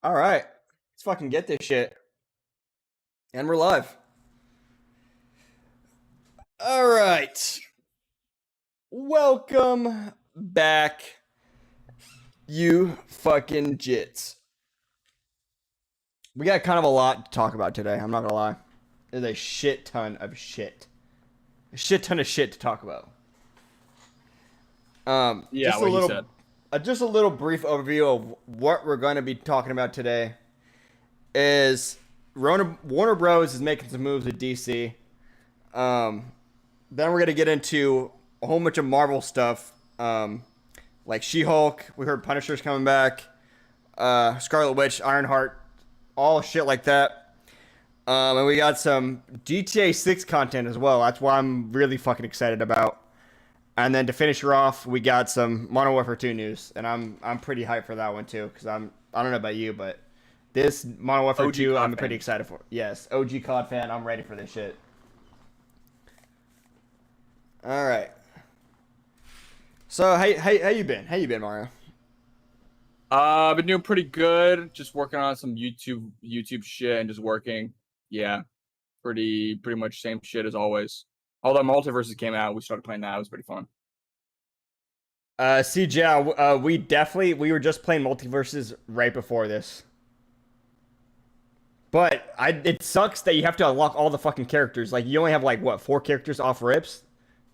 All right, let's fucking get this shit. And we're live. All right. Welcome back, you fucking jits. We got kind of a lot to talk about today. I'm not gonna lie. There's a shit ton of shit. A shit ton of shit to talk about. Yeah, Just a what he little, said. just a little brief overview of what we're going to be talking about today. Is Warner Bros. Is making some moves with DC. Then we're gonna get into a whole bunch of Marvel stuff, like She-Hulk. We heard Punisher's coming back, Scarlet Witch, Ironheart, all shit like that. And we got some GTA 6 content as well. That's why I'm really fucking excited about. And then to finish her off, we got some Modern Warfare 2 news, and I'm pretty hyped for that one too, because I don't know about you, but this Modern Warfare OG 2 I'm COD pretty fan. excited for. Yes, OG COD fan. I'm ready for this shit. All right. So how you been? How you been, Mario? I've been doing pretty good. Just working on some YouTube shit and just working. Yeah, pretty much same shit as always. Although Multiverses came out, we started playing that. It was pretty fun. CJ, we were just playing multiverses right before this. But it sucks that you have to unlock all the fucking characters. Like you only have like what 4 characters off rips.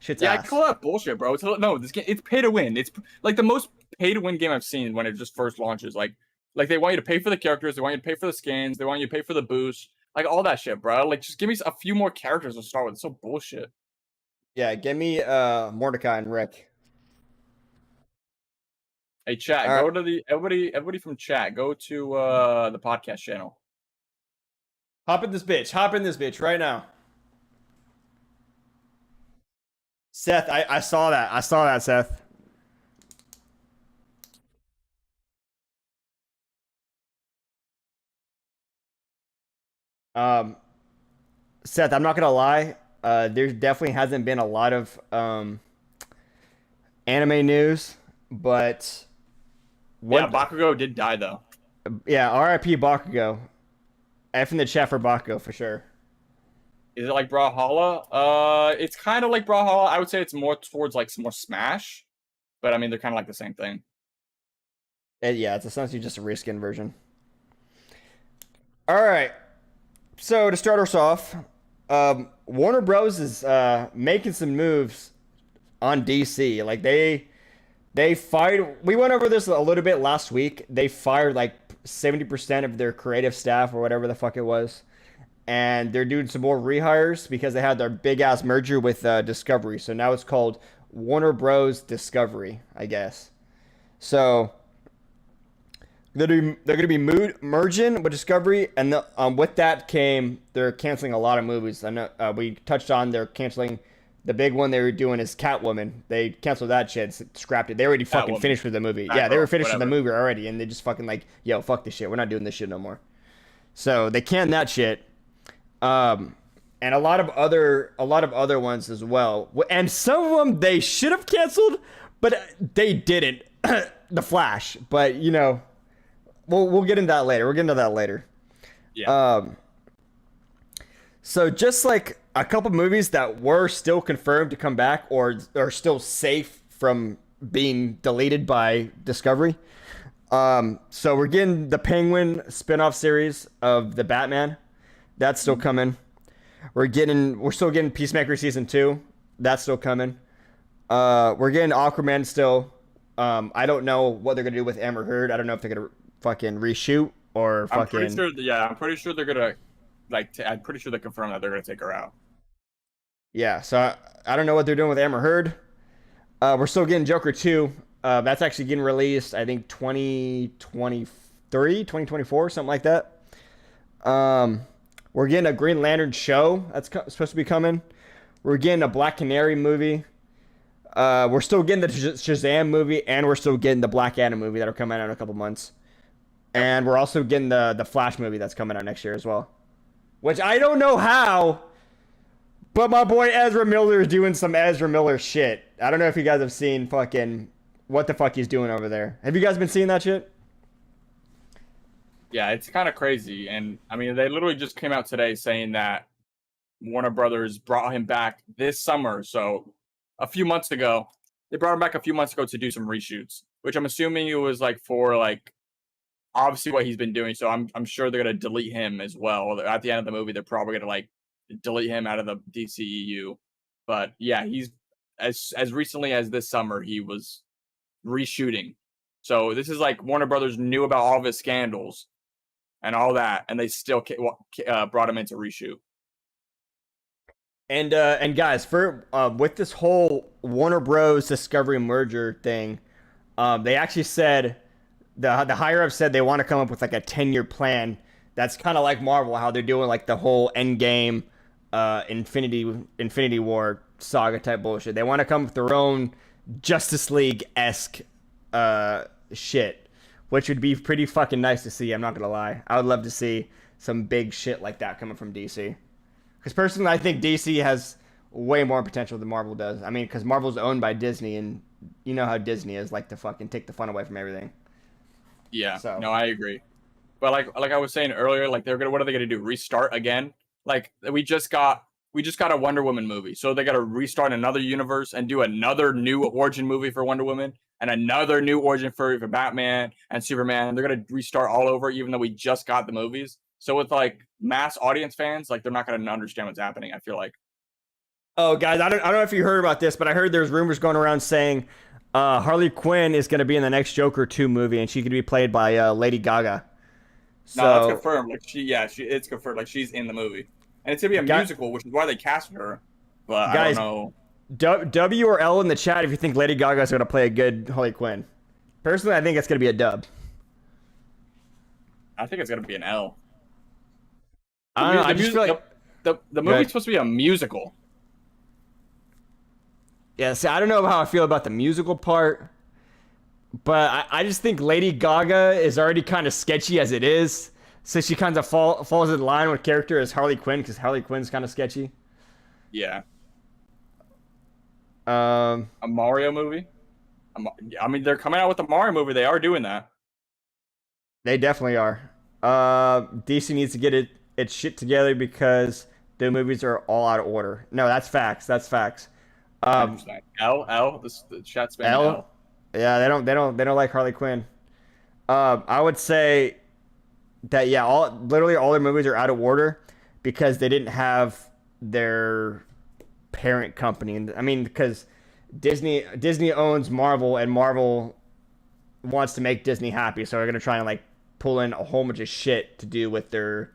Shit's Yeah, I ass. call that bullshit, bro. No, this game it's pay to win. It's like the most pay to win game I've seen when it just first launches. Like they want you to pay for the characters, they want you to pay for the skins, they want you to pay for the boost, like all that shit, bro. Like just give me a few more characters to start with. It's so bullshit. Yeah, give me Mordecai and Rick. Hey, chat, All right, go to the everybody from chat, go to the podcast channel. hop in this bitch. Hop in this bitch right now. Seth, I saw that. I saw that, Seth. Um, Seth, I'm not gonna lie. There definitely hasn't been a lot of anime news, but Yeah, what? Bakugo did die though. Yeah, R.I.P. Bakugo. F in the chat for Bakugo for sure. Is it like Brawlhalla? It's kind of like Brawlhalla. I would say it's more towards like some more Smash, but I mean they're kind of like the same thing. Yeah, it's essentially just a reskin version. All right. So to start us off, Warner Bros is making some moves on DC. Like they fired. We went over this a little bit last week. They fired like 70% of their creative staff or whatever the fuck it was, and they're doing some more rehires because they had their big ass merger with Discovery. So now it's called Warner Bros. Discovery, I guess. So they're gonna be merging with Discovery, and with that came they're canceling a lot of movies. I know we touched on they're canceling. The big one they were doing is Catwoman. They canceled that shit, scrapped it. They already fucking Catwoman, finished with the movie. Yeah, they Batgirl, were finished with the whatever. movie already, and they just fucking like, yo, fuck this shit. We're not doing this shit no more. So they canned that shit, and a lot of other ones as well. And some of them they should have canceled, but they didn't. The Flash, but we'll get into that later. We'll get into that later. Yeah. So just like a couple movies that were still confirmed to come back or are still safe from being deleted by Discovery. So we're getting the Penguin spin-off series of the Batman. That's still coming. We're still getting Peacemaker season 2. That's still coming. We're getting Aquaman still. I don't know what they're gonna do with Amber Heard. I don't know if they're gonna fucking reshoot or I'm pretty fucking sure. Yeah, I'm pretty sure they're gonna I'm pretty sure they confirmed that they're gonna take her out. yeah. So I don't know what they're doing with Amber Heard. We're still getting Joker 2. That's actually getting released, I think 2023, 2024, something like that. We're getting a Green Lantern show that's supposed to be coming. We're getting a Black Canary movie. We're still getting the Shazam movie, and we're still getting the Black Adam movie that are coming out in a couple months. And we're also getting the Flash movie that's coming out next year as well. Which I don't know how, but my boy Ezra Miller is doing some Ezra Miller shit. I don't know if you guys have seen fucking what the fuck he's doing over there. Have you guys been seeing that shit? Yeah, it's kind of crazy. And I mean, they literally just came out today saying that Warner Brothers brought him back this summer. So a few months ago, they brought him back a few months ago to do some reshoots, which I'm assuming it was like for like obviously what he's been doing. So I'm sure they're gonna delete him as well. At the end of the movie, they're probably gonna like delete him out of the DCEU. But yeah, he's as recently as this summer he was reshooting. So this is like Warner Brothers knew about all of his scandals and all that, and they still brought him in to reshoot. And guys, for with this whole Warner Bros. Discovery merger thing, they actually said the higher up said they want to come up with like a 10-year plan. That's kind of like Marvel, how they're doing like the whole Endgame, Infinity War saga type bullshit. They want to come up with their own Justice League esque shit, which would be pretty fucking nice to see. I'm not gonna lie, I would love to see some big shit like that coming from DC. Because personally, I think DC has way more potential than Marvel does. I mean, because Marvel's owned by Disney, and you know how Disney is, like to fucking take the fun away from everything. Yeah, So no, I agree. But like I was saying earlier, like they're gonna what are they gonna do? Restart again? Like we just got a Wonder Woman movie, so they got to restart another universe and do another new origin movie for Wonder Woman and another new origin for Batman and Superman. They're gonna restart all over, even though we just got the movies. So with like mass audience fans, like they're not gonna understand what's happening. I feel like. oh, guys, I don't know if you heard about this, but I heard there's rumors going around saying Harley Quinn is going to be in the next Joker 2 movie, and she could be played by Lady Gaga. No, that's So, confirmed. Like it's confirmed. Like she's in the movie, and it's gonna be a musical, which is why they casted her. But guys, I don't know. W or L in the chat if you think Lady Gaga is going to play a good Harley Quinn. Personally, I think it's going to be a dub. I think it's gonna be an L. I don't know. I just feel like The movie's supposed to be a musical. yeah. See, I don't know how I feel about the musical part, but I just think Lady Gaga is already kind of sketchy as it is. So she kind of falls in line with character as Harley Quinn because Harley Quinn's kind of sketchy. Yeah. Um, A Mario movie? I mean, they're coming out with a Mario movie. They are doing that. they definitely are. DC needs to get its shit together because the movies are all out of order. No, that's facts. That's facts. Um, The chat's been L, L. yeah, they don't like Harley Quinn. I would say that yeah, literally all their movies are out of order because they didn't have their parent company. And I mean, because Disney owns Marvel, and Marvel wants to make Disney happy, so they're gonna try and like pull in a whole bunch of shit to do with their,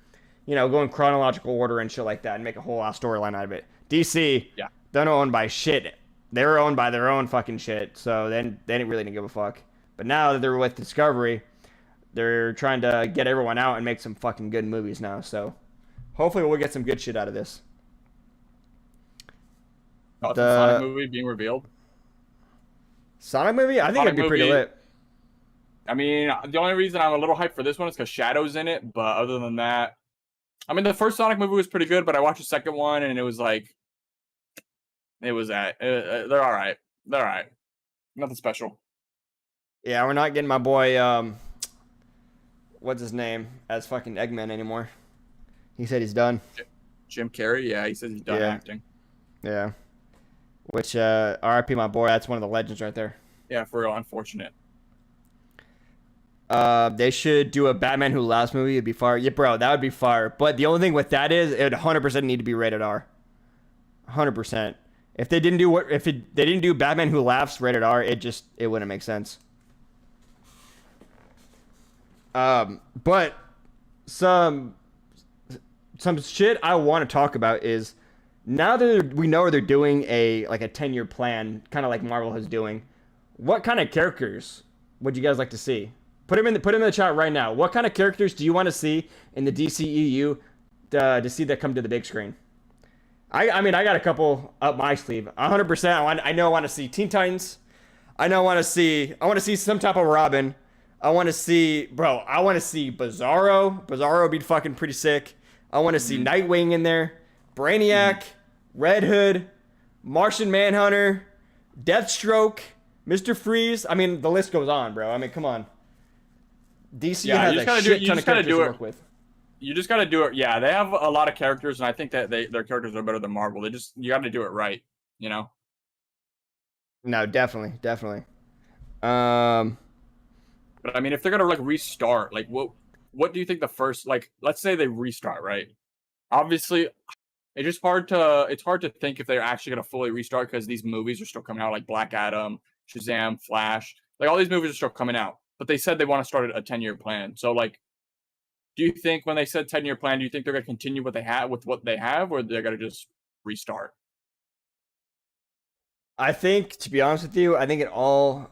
going chronological order and shit like that, and make a whole ass storyline out of it. DC, Yeah. they're not owned by shit. They're owned by their own fucking shit, so they didn't really give a fuck. But now that they're with Discovery, they're trying to get everyone out and make some fucking good movies now. So hopefully we'll get some good shit out of this. Oh, The the Sonic movie being revealed. Sonic movie, I think Sonic it'd be pretty movie- lit. I mean, the only reason I'm a little hyped for this one is because Shadow's in it. But other than that, I mean, the first Sonic movie was pretty good, but I watched the second one and it was like, they're all right. They're all right. Nothing special. Yeah, we're not getting my boy, what's his name, as fucking Eggman anymore. He said he's done. Jim Carrey, yeah, he says he's done Yeah. acting. Yeah. Which, RIP my boy, that's one of the legends right there. Yeah, for real, unfortunate. They should do a Batman Who Laughs movie. It'd be fire. Yeah, bro, that would be fire. But the only thing with that is it would 100% need to be rated R. 100%. If they didn't do Batman Who Laughs rated R, it wouldn't make sense. But some shit I want to talk about is now that we know they're doing a 10-year plan, kind of like Marvel is doing. What kind of characters would you guys like to see? Put them in the chat right now. What kind of characters do you want to see in the DCEU to see that come to the big screen? I mean, I got a couple up my sleeve. 100%. I want to see Teen Titans. I want to see some type of Robin. I want to see Bizarro. Bizarro would be fucking pretty sick. I want to see Nightwing in there. Brainiac, Red Hood, Martian Manhunter, Deathstroke, Mr. Freeze. I mean, the list goes on, bro. I mean, come on. DC Yeah, has you just a gotta do shit you ton just of gotta characters do to it. work with. You just gotta do it. Yeah, they have a lot of characters, and I think that their characters are better than Marvel. You gotta do it right. You know. No, definitely, definitely. Um, But I mean, if they're gonna like restart, like what do you think the first like? Let's say they restart, right? Obviously, it's hard to think if they're actually gonna fully restart because these movies are still coming out, like Black Adam, Shazam, Flash, like all these movies are still coming out. But they said they want to start a 10-year plan. So like, do you think when they said 10-year plan, do you think they're gonna continue what they have with what they have, or they're gonna just restart? I think, to be honest with you, I think it all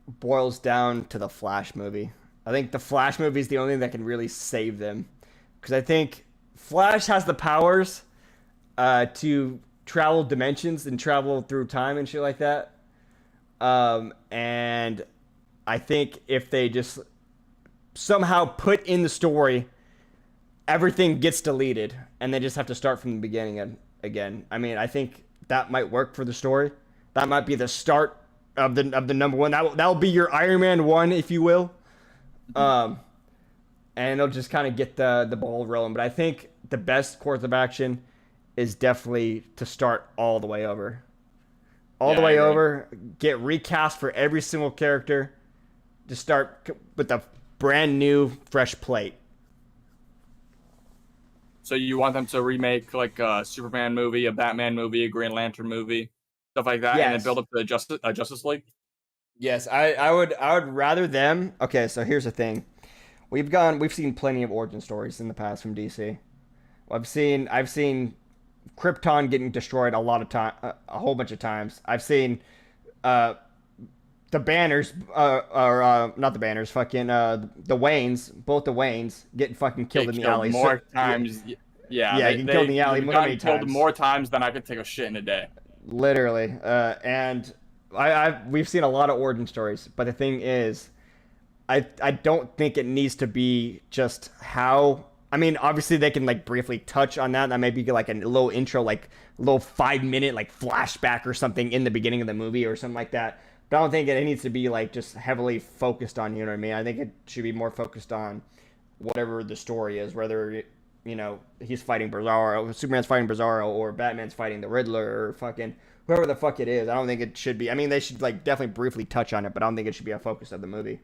boils down to the Flash movie. I think the Flash movie is the only thing that can really save them, because I think Flash has the powers to travel dimensions and travel through time and shit like that. And I think if they just somehow put in the story, everything gets deleted, and they just have to start from the beginning again. I mean, I think that might work for the story. That might be the start of the number one. That will be your Iron Man 1, if you will. Um, and it'll just kind of get the ball rolling. But I think the best course of action is definitely to start all the way over. All Yeah, the I way agree. over, get recast for every single character. Just start with a brand new, fresh plate. So you want them to remake like a Superman movie, a Batman movie, a Green Lantern movie, stuff like that, and then Yes. build up the Justice League? Yes, I would rather them. Okay, so here's the thing. We've seen plenty of origin stories in the past from DC. I've seen Krypton getting destroyed a lot of time, a whole bunch of times. I've seen uh the Banners, or not the Banners, fucking the Waynes, both the Waynes getting fucking killed Get in the killed alley. So, more yeah, times. Yeah, yeah, getting killed in the alley they've how many gotten killed times? more times than I could take a shit in a day. Literally. And we've seen a lot of origin stories, but the thing is, I don't think it needs to be just how. I mean, obviously they can like briefly touch on that. That may be like a little intro, like a little 5 minute like flashback or something in the beginning of the movie or something like that. But I don't think it needs to be like just heavily focused on. You know what I mean? I think it should be more focused on whatever the story is, whether he's fighting Bizarro, Superman's fighting Bizarro, or Batman's fighting the Riddler, or fucking whoever the fuck it is. I don't think it should be. I mean, they should like definitely briefly touch on it, but I don't think it should be a focus of the movie.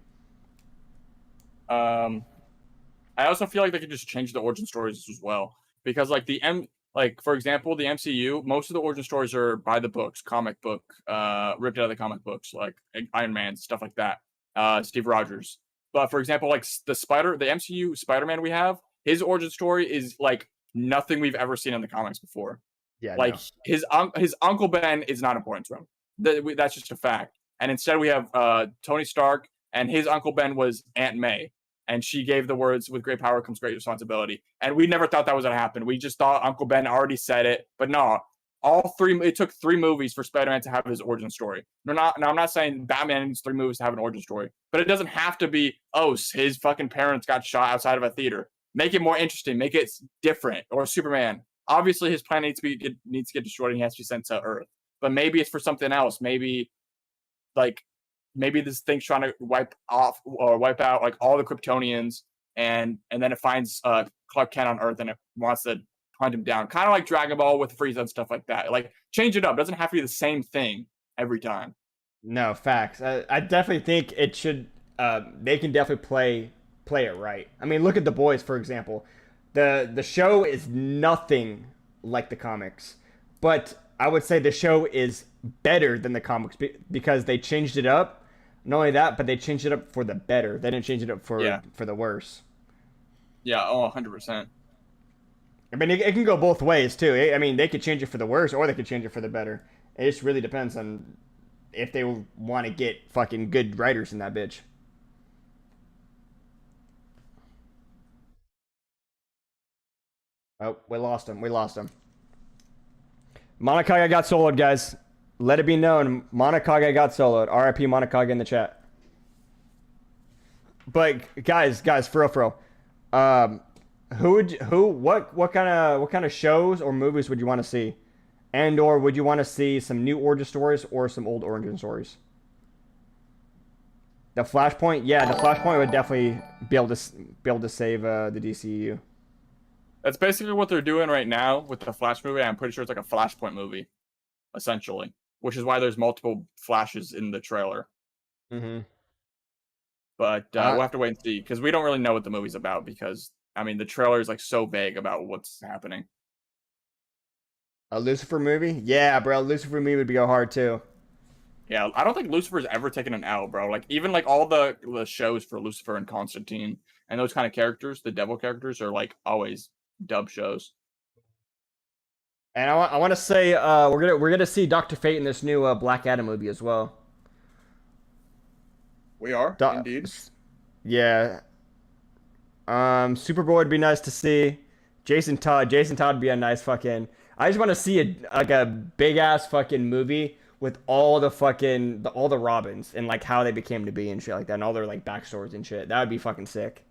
Um, I also feel like they could just change the origin stories as well because like like for example the MCU, most of the origin stories are by the books, comic book, ripped out of the comic books, like Iron Man stuff like that, Steve Rogers. But for example, like the MCU Spider-Man we have, his origin story is like nothing we've ever seen in the comics before. Yeah, Like no. his uncle Ben is not important to him. That's just a fact. And instead we have Tony Stark, and his uncle Ben was Aunt May, and she gave the words, "With great power comes great responsibility." And we never thought that was gonna happen. We just thought Uncle Ben already said it, but no. All three. It took 3 movies for Spider-Man to have his origin story. No, not. Now I'm not saying Batman needs 3 movies to have an origin story, but it doesn't have to be. Oh, his fucking parents got shot outside of a theater. Make it more interesting. Make it different. Or Superman. Obviously, his planet needs to get destroyed, and he has to be sent to Earth. But maybe it's for something else. Like maybe this thing's trying to wipe off or wipe out like all the Kryptonians, and then it finds Clark Kent on Earth and it wants to hunt him down. Kind of like Dragon Ball with Frieza and stuff like that. Like change it up. It doesn't have to be the same thing every time. No, facts. I definitely think it should. They can definitely play it right. I mean, look at the boys, for example. The show is nothing like the comics, but I would say the show is better than the comics because they changed it up. Not only that, but they changed it up for the better. They didn't change it up Yeah. for the worse. Yeah. Oh, 100%. I mean, it can go both ways too. I mean, they could change it for the worse, or they could change it for the better. It just really depends on if they want to get fucking good writers in that bitch. Oh, we lost him. We lost him. Monokage got soloed, guys. Let it be known, Monokage got soloed. RIP Monokage in the chat. But guys, for real. What kind of shows or movies would you want to see, and or would you want to see some new origin stories or some old origin stories? The Flashpoint, yeah, the Flashpoint would definitely be able to save the DCU. That's basically what they're doing right now with the Flash movie. I'm pretty sure it's like a Flashpoint movie, essentially, which is why there's multiple flashes in the trailer. Mm-hmm. But we'll have to wait and see because we don't really know what the movie's about. Because I mean, the trailer is like so vague about what's happening. A Lucifer movie? Yeah, bro, Lucifer movie would be go hard too. Yeah, I don't think Lucifer's ever taken an L, bro. Like even like all the shows for Lucifer and Constantine and those kind of characters, the devil characters are like always dub shows. And I want to say we're gonna see Doctor Fate in this new Black Adam movie as well. We are indeed. Yeah. Superboy would be nice to see. Jason Todd would be a nice fucking. I just want to see a big ass fucking movie with all the Robins and like how they became to be and shit like that and all their like backstories and shit. That would be fucking sick.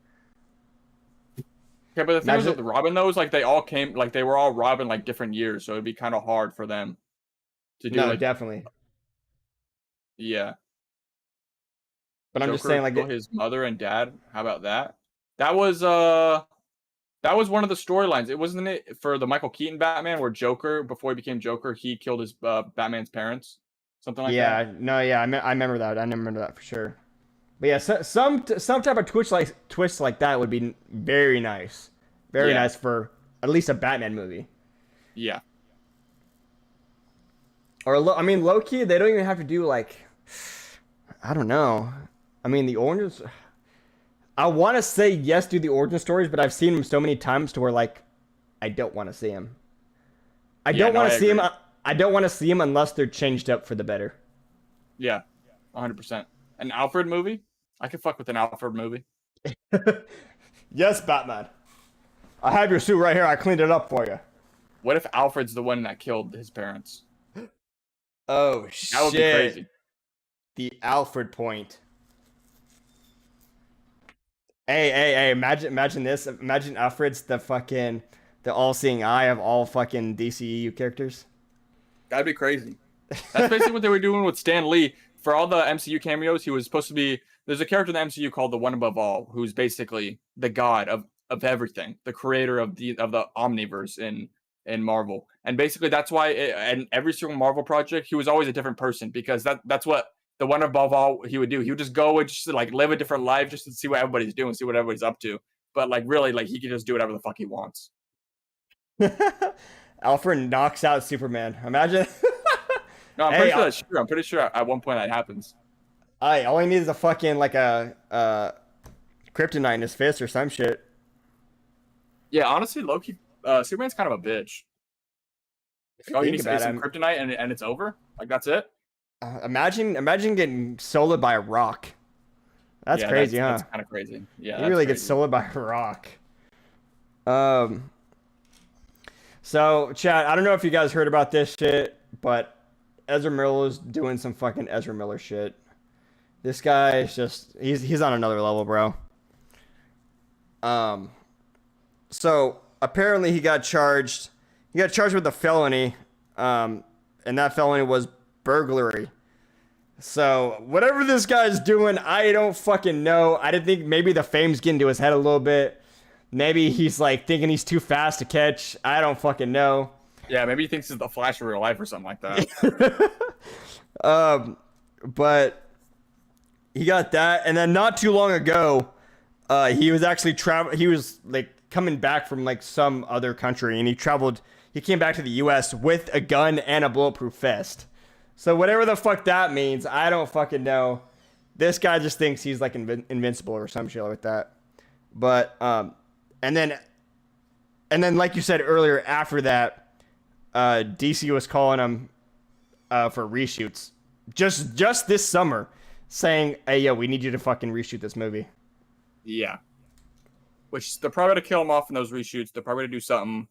Yeah, but the thing is with Robin though is like they all came like they were all Robin like different years, so it'd be kind of hard for them to do. No, like, definitely. Yeah. But I'm Joker just saying, like his mother and dad. How about that? That was one of the storylines. It wasn't it for the Michael Keaton Batman where Joker, before he became Joker, he killed his Batman's parents, something like that. Yeah, no, yeah, I remember that. I remember that for sure. But yeah, some type of twist like that would be very nice, very nice for at least a Batman movie. Yeah. Or I mean, low key, they don't even have to do like, I don't know. I mean, the oranges. I want to say yes, do the origin stories, but I've seen them so many times to where like, I don't want to see them. I don't want to see them. I don't want to see them unless they're changed up for the better. Yeah, 100%. An Alfred movie? I could fuck with an Alfred movie. Yes, Batman. I have your suit right here. I cleaned it up for you. What if Alfred's the one that killed his parents? Oh shit! That would be crazy. The Alfred point. Hey! Imagine this. Imagine Alfred's the all-seeing eye of all fucking DCEU characters. That'd be crazy. That's basically what they were doing with Stan Lee for all the MCU cameos. He was supposed to be. There's a character in the MCU called the One Above All, who's basically the god of everything, the creator of the Omniverse in Marvel, and basically that's why in every single Marvel project he was always a different person because that's what the One Above All he would do. He would just go and just like live a different life just to see what everybody's doing, see what everybody's up to. But like really, like he could just do whatever the fuck he wants. Alfred knocks out Superman. Imagine. No, I'm pretty sure that's true. I'm pretty sure at one point that happens. All he needs is a fucking like a kryptonite in his fist or some shit. Yeah, honestly, Loki, Superman's kind of a bitch. Oh, you need some kryptonite and it's over. Like that's it. Imagine getting soloed by a rock. That's crazy, huh? That's kind of crazy. Yeah, you really get soloed by a rock. So, Chad, I don't know if you guys heard about this shit, but Ezra Miller's doing some fucking Ezra Miller shit. This guy is just he's on another level, bro. So apparently he got charged with a felony, and that felony was burglary. So whatever this guy's doing, I don't fucking know. I didn't think maybe the fame's getting to his head a little bit. Maybe he's like thinking he's too fast to catch. I don't fucking know. Yeah, maybe he thinks it's the Flash of real life or something like that. But he got that, and then not too long ago, he was actually he was like coming back from like some other country, and he came back to the U.S. with a gun and a bulletproof vest. So whatever the fuck that means, I don't fucking know. This guy just thinks he's like invincible or some shit like that. But and then like you said earlier, after that, DC was calling him for reshoots just this summer, saying, "Hey, yo, we need you to fucking reshoot this movie." Yeah. Which they're probably gonna kill him off in those reshoots. They're probably gonna do something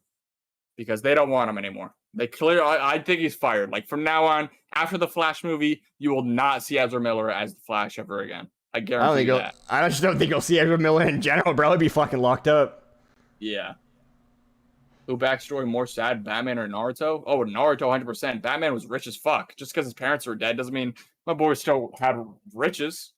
because they don't want him anymore. I think he's fired. Like from now on, after the Flash movie, you will not see Ezra Miller as the Flash ever again. I guarantee that. I just don't think you'll see Ezra Miller in general, bro. He'd be fucking locked up. Yeah. Who backstory more sad, Batman or Naruto? Oh, Naruto, 100%. Batman was rich as fuck. Just because his parents were dead doesn't mean my boy still had riches.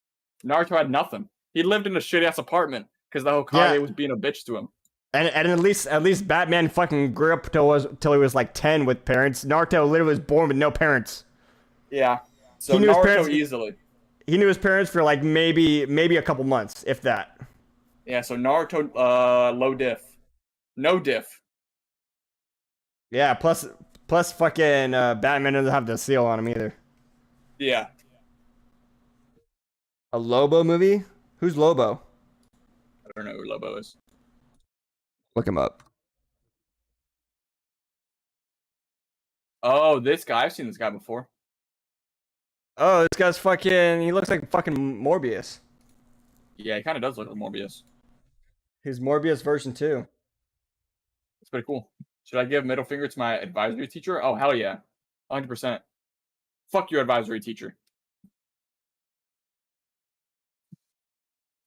Naruto had nothing. He lived in a shitty ass apartment because the Hokage Yeah. was being a bitch to him. And at least Batman fucking grew up till he was like 10 with parents. Naruto literally was born with no parents. Yeah. So He knew his Naruto parents- easily. He knew his parents for like maybe a couple months, if that. Yeah. So Naruto, low diff, no diff. Yeah, plus fucking Batman doesn't have the seal on him either. Yeah. A Lobo movie? Who's Lobo? I don't know who Lobo is. Look him up. Oh, this guy. I've seen this guy before. Oh, this guy's fucking. He looks like fucking Morbius. Yeah, he kind of does look like Morbius. His Morbius version 2. It's pretty cool. Should I give middle finger to my advisory teacher? Oh, hell yeah. 100%. Fuck your advisory teacher.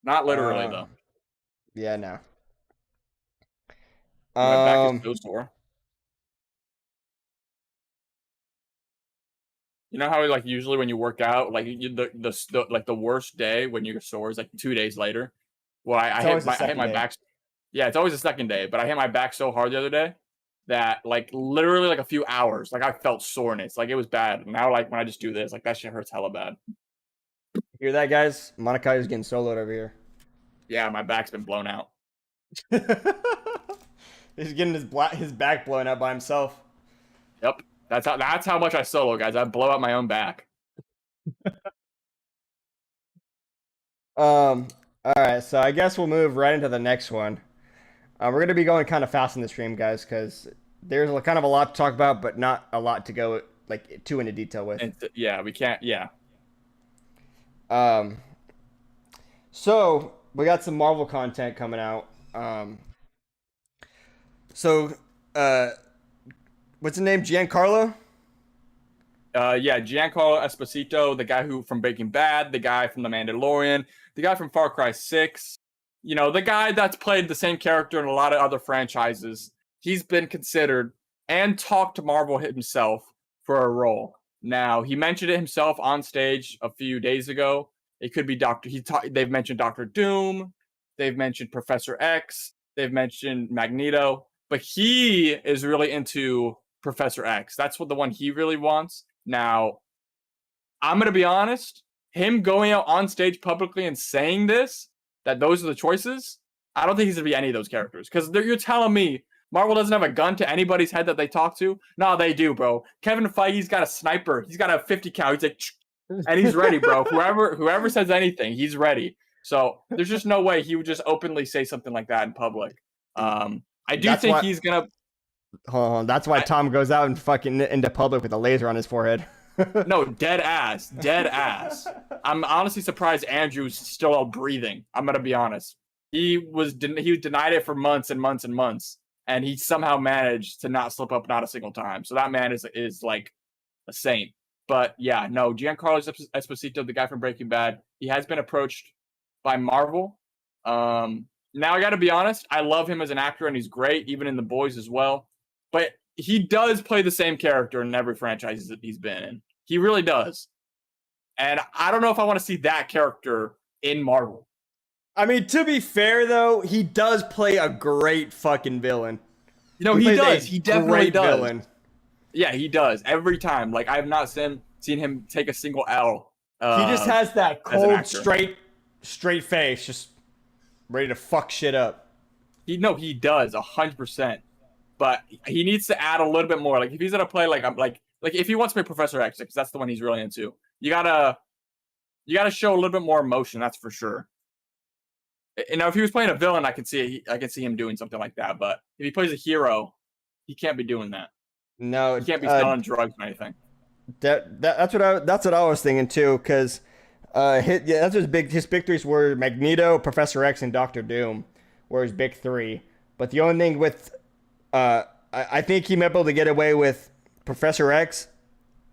Not literally, though. Yeah, no. My back is so sore. You know how like usually when you work out, like the worst day when you're sore is like 2 days later. Well, I hit my back. Yeah, it's always the second day, but I hit my back so hard the other day that like literally like a few hours, like I felt soreness, like it was bad. Now like when I just do this, like that shit hurts hella bad. Hear that, guys? Monakai is getting soloed over here. Yeah, my back's been blown out. He's getting his back blown out by himself. Yep, that's how much I solo, guys. I blow out my own back. All right, so I guess we'll move right into the next one. We're gonna be going kind of fast in the stream, guys, because there's kind of a lot to talk about, but not a lot to go like too into detail with. And yeah, we can't. Yeah. So we got some Marvel content coming out. So, what's his name? Giancarlo? Yeah, Giancarlo Esposito, the guy who from Breaking Bad, the guy from The Mandalorian, the guy from Far Cry 6. You know, the guy that's played the same character in a lot of other franchises. He's been considered and talked to Marvel himself for a role. Now, he mentioned it himself on stage a few days ago. It could be they've mentioned Doctor Doom, they've mentioned Professor X, they've mentioned Magneto, but he is really into Professor X. That's what the one he really wants. Now, I'm going to be honest, him going out on stage publicly and saying this, that those are the choices, I don't think he's going to be any of those characters. Because you're telling me Marvel doesn't have a gun to anybody's head that they talk to? No, they do, bro. Kevin Feige's got a sniper. He's got a 50 cal. He's like, and he's ready, bro. Whoever says anything, he's ready. So there's just no way he would just openly say something like that in public. I do think he's going to... Hold on. That's why Tom goes out and fucking into public with a laser on his forehead. No, dead ass. I'm honestly surprised Andrew's still out breathing. I'm gonna be honest. He denied it for months and months and months, and he somehow managed to not slip up not a single time. So that man is like a saint. But yeah, no, Giancarlo Esposito, the guy from Breaking Bad, he has been approached by Marvel. Now I gotta be honest, I love him as an actor, and he's great, even in The Boys as well. But he does play the same character in every franchise that he's been in. He really does. And I don't know if I want to see that character in Marvel. I mean, to be fair, though, he does play a great fucking villain. You know, he does. He definitely does. Villain. Yeah, he does. Every time. Like, I have not seen him take a single L. He just has that cold, straight face, just ready to fuck shit up. He does, 100%. But he needs to add a little bit more. Like if he's gonna play like if he wants to play Professor X, because that's the one he's really into, you gotta show a little bit more emotion. That's for sure. You know, if he was playing a villain, I can see him doing something like that. But if he plays a hero, he can't be doing that. No, he can't be selling drugs or anything. That's what I was thinking too. Because that's his big threes were Magneto, Professor X, and Doctor Doom were his big three. But the only thing with I think he might be able to get away with Professor X,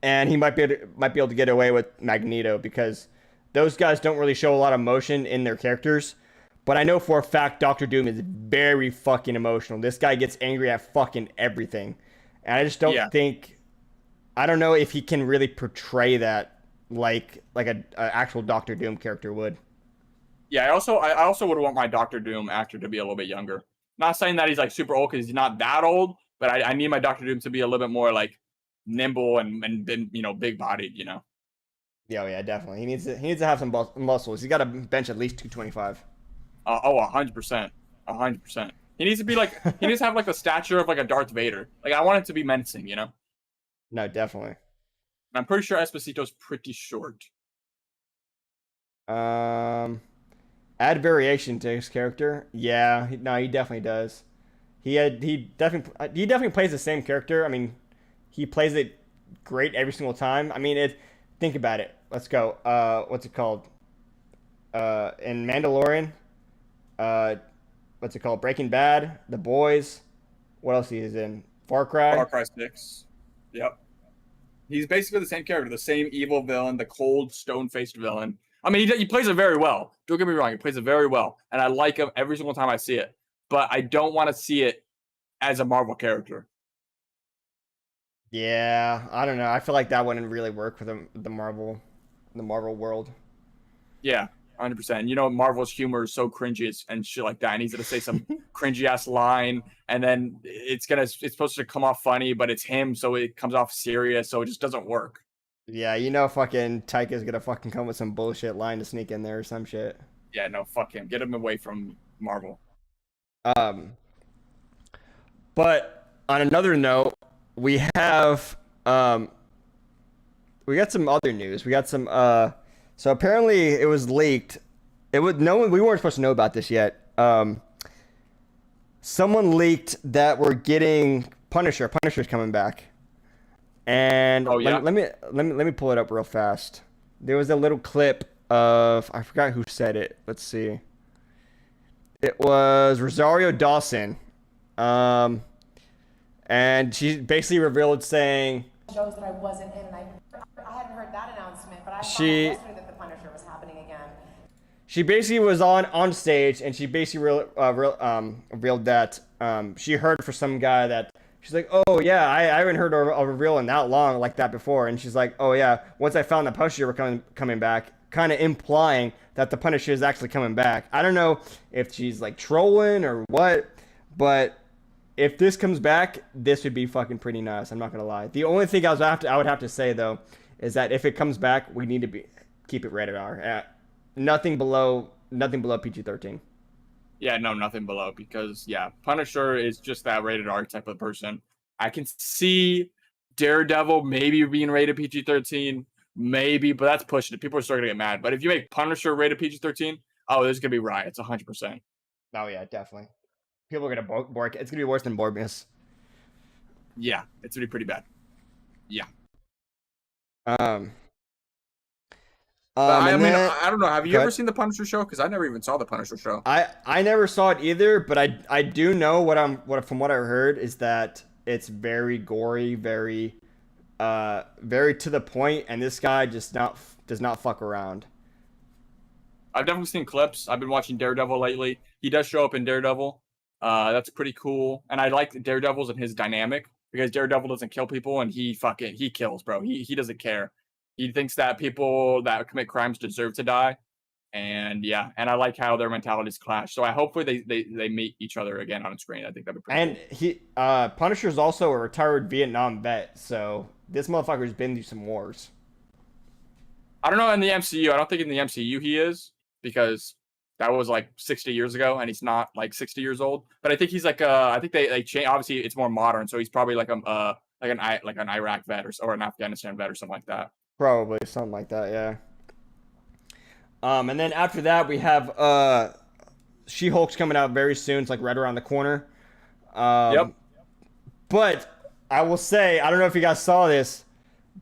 and he might be able to get away with Magneto because those guys don't really show a lot of emotion in their characters. But I know for a fact Doctor Doom is very fucking emotional. This guy gets angry at fucking everything, and I just don't think. I don't know if he can really portray that like an actual Doctor Doom character would. Yeah, I also would want my Doctor Doom actor to be a little bit younger. Not saying that he's like super old because he's not that old, but I need my Doctor Doom to be a little bit more like nimble and big bodied. Yeah, yeah, definitely. He needs to have some muscles. He's got to bench at least 225. 100%, 100%. He needs to have like the stature of like a Darth Vader. Like I want it to be menacing. No, definitely. And I'm pretty sure Esposito's pretty short. Um, add variation to his character. Yeah, no, he definitely does. He definitely plays the same character. I mean, he plays it great every single time. I mean, think about it. Let's go. What's it called? In Mandalorian. Uh, what's it called? Breaking Bad, The Boys. What else he is in? Far Far Cry. Cry 6. Yep. He's basically the same character, the same evil villain, the cold, stone-faced villain. I mean, he plays it very well. Don't get me wrong, he plays it very well, and I like him every single time I see it. But I don't want to see it as a Marvel character. Yeah, I don't know. I feel like that wouldn't really work for the Marvel world. Yeah, 100%. Marvel's humor is so cringy and shit like that. I need to say some cringy ass line, and then it's supposed to come off funny, but it's him, so it comes off serious, so it just doesn't work. Yeah, fucking Taika's gonna fucking come with some bullshit line to sneak in there or some shit. Yeah, no, fuck him. Get him away from Marvel. Um, but on another note, we have we got some other news. We got some so apparently it was leaked. It was no one we weren't supposed to know about this yet. Someone leaked that we're getting Punisher. Punisher's coming back. And Oh yeah. let me pull it up real fast. There was a little clip of I forgot who said it. Let's see. It was Rosario Dawson. And she basically revealed saying shows that I wasn't in, and I hadn't heard that announcement, but I saw She- yesterday that the Punisher was happening again. she basically was on stage and she basically revealed that she heard for some guy that she's like, oh yeah, I haven't heard a reveal in that long like that before, and she's like, oh yeah, once I found the Punisher were coming back, kind of implying that the Punisher is actually coming back. I don't know if she's like trolling or what, but if this comes back, this would be fucking pretty nice. I'm not gonna lie. The only thing I would have to say though is that if it comes back, we need to keep it rated R. Nothing below PG-13. Yeah, no, nothing below because yeah, Punisher is just that rated R type of person. I can see Daredevil maybe being rated PG-13, maybe, but that's pushing it. People are starting to get mad. But if you make Punisher rated PG-13, oh, there's gonna be riots, 100%. Oh yeah, definitely. People are gonna bork. It's gonna be worse than Morbius. Yeah, it's gonna be pretty bad. Yeah. Um. But I and mean, then- I don't know. Have you Go ever ahead. seen the Punisher show? Because I never even saw the Punisher show. I never saw it either, but I do know from what I heard is that it's very gory, very to the point, and this guy just does not fuck around. I've definitely seen clips. I've been watching Daredevil lately. He does show up in Daredevil. That's pretty cool. And I like Daredevil's and his dynamic because Daredevil doesn't kill people and he kills, bro. He doesn't care. He thinks that people that commit crimes deserve to die. And yeah, and I like how their mentalities clash. So I hopefully they meet each other again on screen. I think that'd be pretty And cool. Punisher's also a retired Vietnam vet, so this motherfucker's been through some wars. I don't know in the MCU. I don't think in the MCU he is because that was like 60 years ago, and he's not like 60 years old. But I think he's like I think they change. Obviously, it's more modern, so he's probably like an Iraq vet or an Afghanistan vet or something like that. Probably something like that, yeah. And then after that we have She-Hulk's coming out very soon. It's like right around the corner. Yep. But I will say, I don't know if you guys saw this,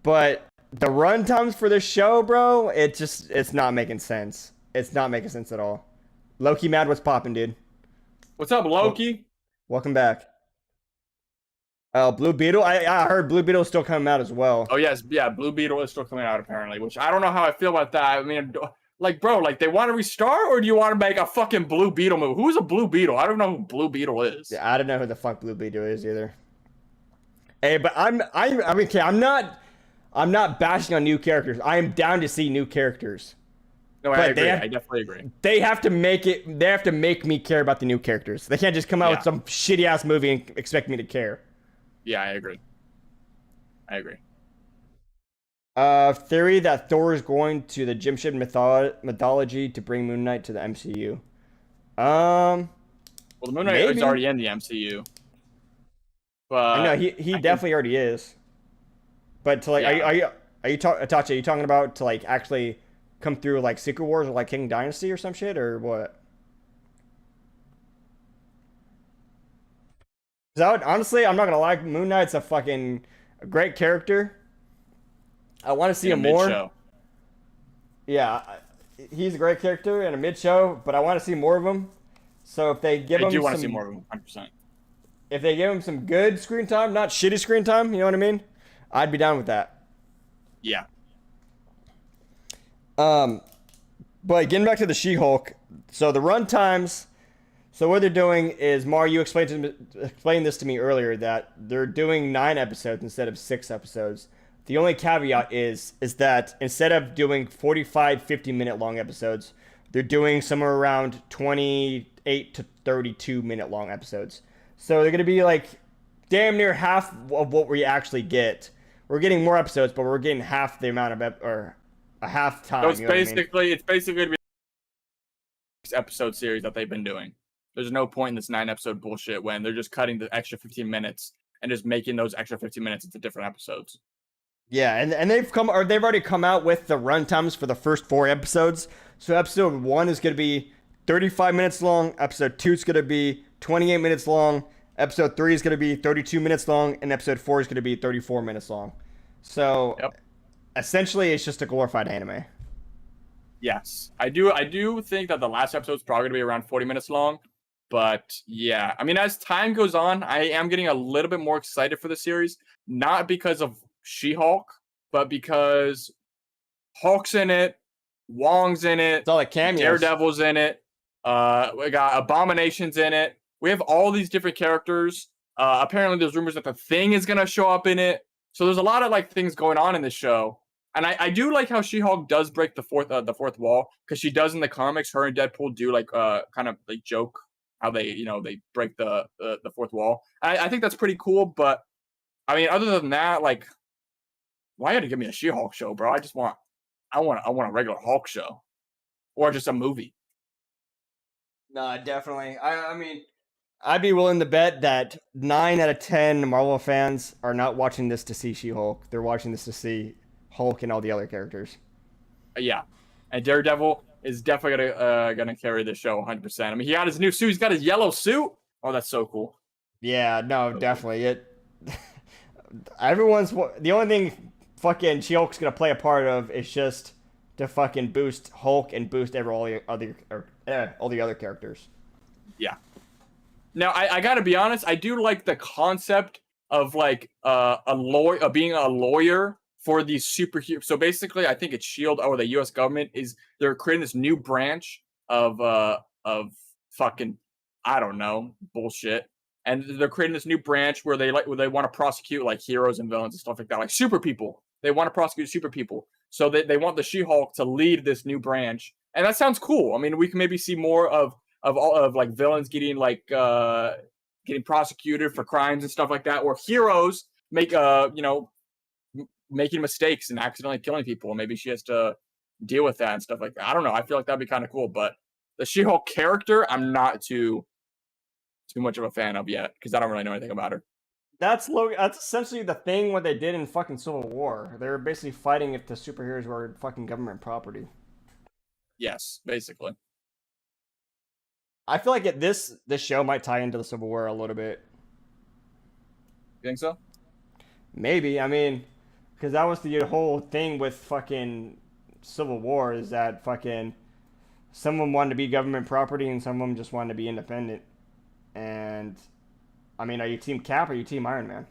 but the run times for this show, bro, it's not making sense. It's not making sense at all. Loki Mad, what's popping, dude? What's up, Loki? Welcome back. Blue Beetle. I heard Blue Beetle's still coming out as well. Oh yes, yeah. Blue Beetle is still coming out apparently, which I don't know how I feel about that. I mean, like, bro, like they want to restart, or do you want to make a fucking Blue Beetle movie? Who's a Blue Beetle? I don't know who Blue Beetle is. Yeah, I don't know who the fuck Blue Beetle is either. Hey, but I mean, okay, I'm not bashing on new characters. I am down to see new characters. No, I But agree. they have, I definitely agree. they have to make it. They have to make me care about the new characters. They can't just come out with Yeah. some shitty ass movie and expect me to care. Yeah, I agree. I agree. Theory that Thor is going to the Egyptian mythology to bring Moon Knight to the MCU. Um, Well, the Moon Knight maybe. is already in the MCU, I know but he I definitely already is. But to like, Yeah. Itachi, are you talking about to like actually come through like Secret Wars or like King Dynasty or some shit or what? 'Cause honestly, I'm not gonna lie, Moon Knight's a fucking great character. I want to see in a him more. mid-show. Yeah, he's a great character in a mid show, but I want to see more of him. So if they give I him do want to some, see more of him, 100%. if they give him some good screen time, not shitty screen time, you know what I mean? I'd be down with that. Yeah. But getting back to the She-Hulk, so the run times. So what they're doing is, Mar, you explained this to me earlier that they're doing 9 episodes instead of 6 episodes. The only caveat is that instead of doing 45, 50-minute long episodes, they're doing somewhere around 28 to 32-minute long episodes. So they're going to be like damn near half of what we actually get. We're getting more episodes, but we're getting half the amount of or a half time. So it's you know what I mean? basically going to be an episode series that they've been doing. There's no point in this 9-episode bullshit when they're just cutting the extra 15 minutes and just making those extra 15 minutes into different episodes. Yeah, and they've already come out with the run times for the first 4 episodes. So episode 1 is going to be 35 minutes long. Episode 2 is going to be 28 minutes long. Episode 3 is going to be 32 minutes long, and episode 4 is going to be 34 minutes long. So Yep. essentially, it's just a glorified anime. Yes, I do think that the last episode is probably going to be around 40 minutes long. But yeah, I mean, as time goes on, I am getting a little bit more excited for the series. Not because of She-Hulk, but because Hulk's in it, Wong's in it, It's all like cameos. Daredevil's in it. We got Abomination's in it. We have all these different characters. Apparently, there's rumors that the Thing is gonna show up in it. So there's a lot of like things going on in this show. And I do like how She-Hulk does break the fourth wall, because she does in the comics. Her and Deadpool do like kind of like joke how they they break the fourth wall. I think that's pretty cool. But I mean, other than that, like, why you gotta give me a She-Hulk show, bro? I want a regular Hulk show, or just a movie. No, definitely. I mean, I'd be willing to bet that 9 out of 10 Marvel fans are not watching this to see She-Hulk. They're watching this to see Hulk and all the other characters. Yeah, and Daredevil is definitely gonna carry the show 100%. I mean, he got his new suit. He's got his yellow suit. Oh, that's so cool. Yeah, no, definitely. Everyone's the only thing fucking She-Hulk's gonna play a part of is just to fucking boost Hulk and boost all the other characters. Yeah. Now, I gotta be honest. I do like the concept of like a lawyer, being a lawyer for these superheroes. So basically, I think it's Shield or the U.S. government they're creating this new branch of fucking, I don't know, bullshit. And they're creating this new branch where they want to prosecute like heroes and villains and stuff like that, like super people. They want to prosecute super people. So they want the She-Hulk to lead this new branch. And that sounds cool. I mean, we can maybe see more of like villains getting getting prosecuted for crimes and stuff like that, or heroes making mistakes and accidentally killing people. And maybe she has to deal with that and stuff like that. I don't know. I feel like that'd be kind of cool. But the She-Hulk character, I'm not too much of a fan of yet, because I don't really know anything about her. That's essentially the thing what they did in fucking Civil War. They were basically fighting if the superheroes were fucking government property. Yes, basically. I feel like this show might tie into the Civil War a little bit. You think so? Maybe. I mean, because that was the whole thing with fucking Civil War, is that fucking some of them wanted to be government property and some of them just wanted to be independent. And I mean, are you Team Cap or are you Team Iron Man?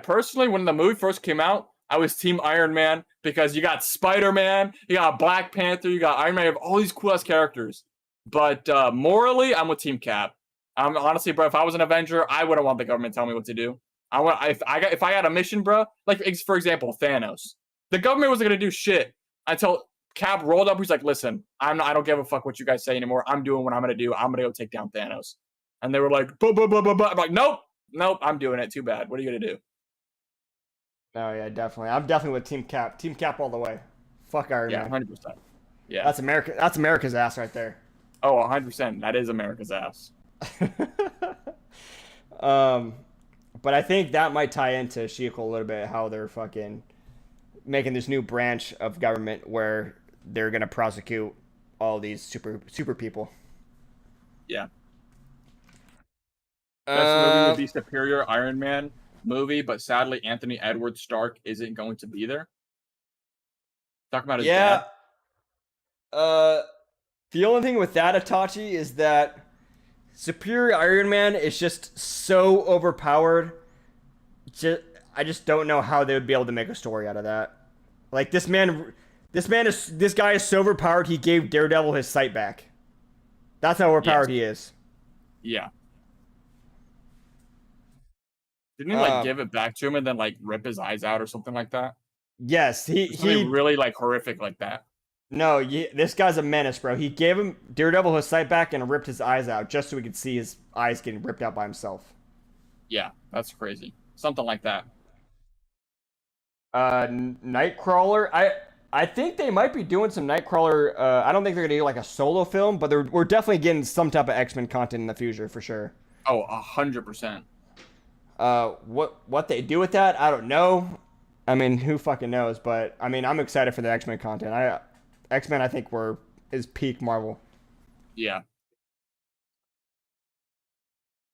Personally, when the movie first came out, I was Team Iron Man, because you got Spider-Man, you got Black Panther, you got Iron Man, you have all these cool ass characters. But morally, I'm with Team Cap. Honestly, bro, if I was an Avenger, I wouldn't want the government telling me what to do. If I got a mission, bro, like for example, Thanos. The government wasn't gonna do shit until Cap rolled up. He's like, "Listen, I don't give a fuck what you guys say anymore. I'm doing what I'm gonna do. I'm gonna go take down Thanos." And they were like, "Blah blah blah blah blah." I'm like, "Nope, nope, I'm doing it. Too bad. What are you gonna do?" Oh yeah, definitely. I'm definitely with Team Cap. Team Cap all the way. Fuck Iron Yeah, Man. 100%. Yeah. That's America. That's America's ass right there. Oh, 100%. That is America's ass. But I think that might tie into She-Hulk a little bit. How they're fucking making this new branch of government where they're gonna prosecute all these super people. Yeah. Best movie would be Superior Iron Man movie, but sadly Anthony Edward Stark isn't going to be there. Talk about his Yeah. dad. The only thing with that, Itachi, is that Superior Iron Man is just so overpowered. I just don't know how they would be able to make a story out of that. Like this guy is so overpowered. He gave Daredevil his sight back. That's how overpowered he is. Yeah. Didn't he like give it back to him and then like rip his eyes out or something like that? Yes, he really like horrific like that. No, this guy's a menace, bro. He gave him Daredevil his sight back and ripped his eyes out just so we could see his eyes getting ripped out by himself. Yeah, that's crazy. Something like that. Nightcrawler. I think they might be doing some Nightcrawler. I don't think they're gonna do like a solo film, but we're definitely getting some type of X-Men content in the future for sure. Oh, 100%. What they do with that, I don't know. I mean, who fucking knows? But I mean, I'm excited for the X-Men content. X-Men, I think, is peak Marvel. Yeah.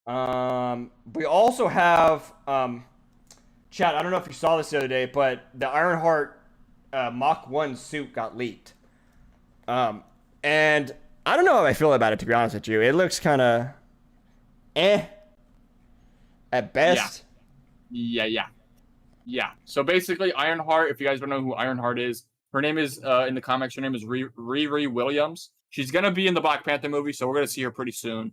We also have Chad. I don't know if you saw this the other day, but the Ironheart Mach 1 suit got leaked. And I don't know how I feel about it, to be honest with you. It looks kind of at best. Yeah. So basically, Ironheart, if you guys don't know who Ironheart is, her name is, in the comics, her name is Riri Williams. She's going to be in the Black Panther movie, so we're going to see her pretty soon.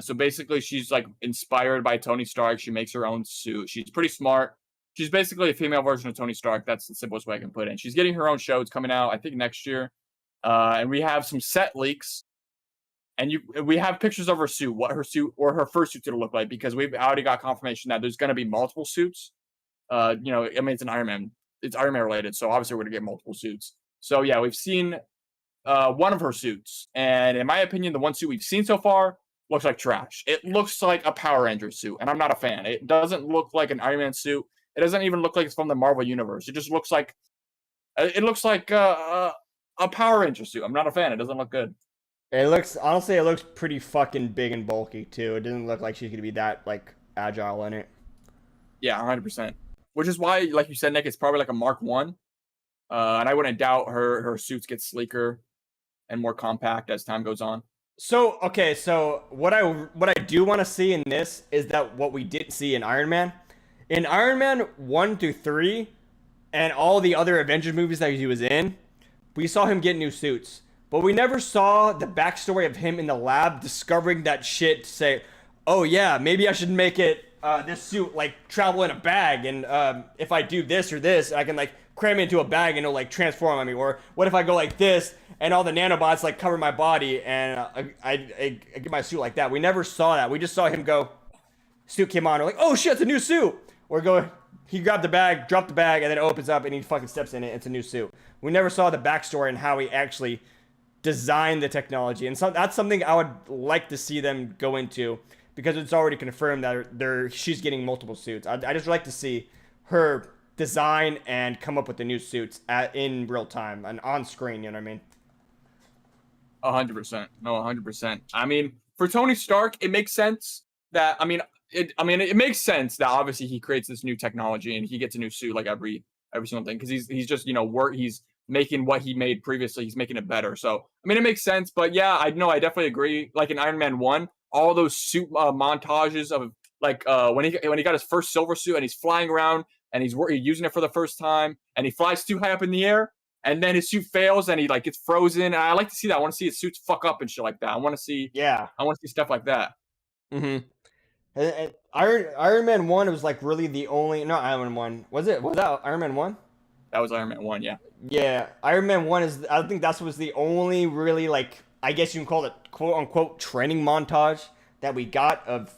So basically, she's like inspired by Tony Stark. She makes her own suit. She's pretty smart. She's basically a female version of Tony Stark. That's the simplest way I can put it. And she's getting her own show. It's coming out, I think, next year. And we have some set leaks. And we have pictures of her suit, what her suit or her first suit's going to look like, because we've already got confirmation that there's going to be multiple suits. I mean, it's an Iron Man. It's Iron Man related, so obviously we're going to get multiple suits. So, yeah, we've seen one of her suits. And in my opinion, the one suit we've seen so far looks like trash. It looks like a Power Ranger suit, and I'm not a fan. It doesn't look like an Iron Man suit. It doesn't even look like it's from the Marvel Universe. It just looks like a Power Ranger suit. I'm not a fan. It doesn't look good. It looks pretty fucking big and bulky too. It doesn't look like she's gonna be that like agile in it. Yeah, 100%. Which is why, like you said, Nick, it's probably like a Mark 1. And I wouldn't doubt her suits get sleeker and more compact as time goes on. So what I do want to see in this is that what we didn't see in Iron Man. In Iron Man 1 through 3 and all the other Avengers movies that he was in, we saw him get new suits. But we never saw the backstory of him in the lab discovering that shit to say, oh yeah, maybe I should make it this suit like travel in a bag, and if I do this or this, I can like cram it into a bag and it'll like transform on me. Or what if I go like this and all the nanobots like cover my body and I get my suit like that. We never saw that. We just saw him go, suit came on, we're like, oh shit, it's a new suit. Or he grabbed the bag, dropped the bag, and then it opens up and he fucking steps in it. It's a new suit. We never saw the backstory and how he actually designed the technology. And so that's something I would like to see them go into, because it's already confirmed that she's getting multiple suits. I just like to see her design and come up with the new suits in real time and on screen, you know what I mean? 100%. No, 100%. I mean, for Tony Stark, it makes sense that, it makes sense that obviously he creates this new technology and he gets a new suit like every single thing, because he's just, he's making what he made previously, he's making it better. So, I mean, it makes sense, but yeah, I definitely agree. Like in Iron Man 1, all those suit montages of like when he got his first silver suit and he's flying around and he's using it for the first time and he flies too high up in the air and then his suit fails and he like gets frozen. And I like to see that. I want to see his suits fuck up and shit like that. I want to see stuff like that. Mm-hmm. Iron Man 1 was like really the only, no, Iron Man 1. Was that Iron Man 1? That was Iron Man 1, yeah. Yeah, Iron Man 1 is, I think that was the only really, like, I guess you can call it quote unquote training montage that we got of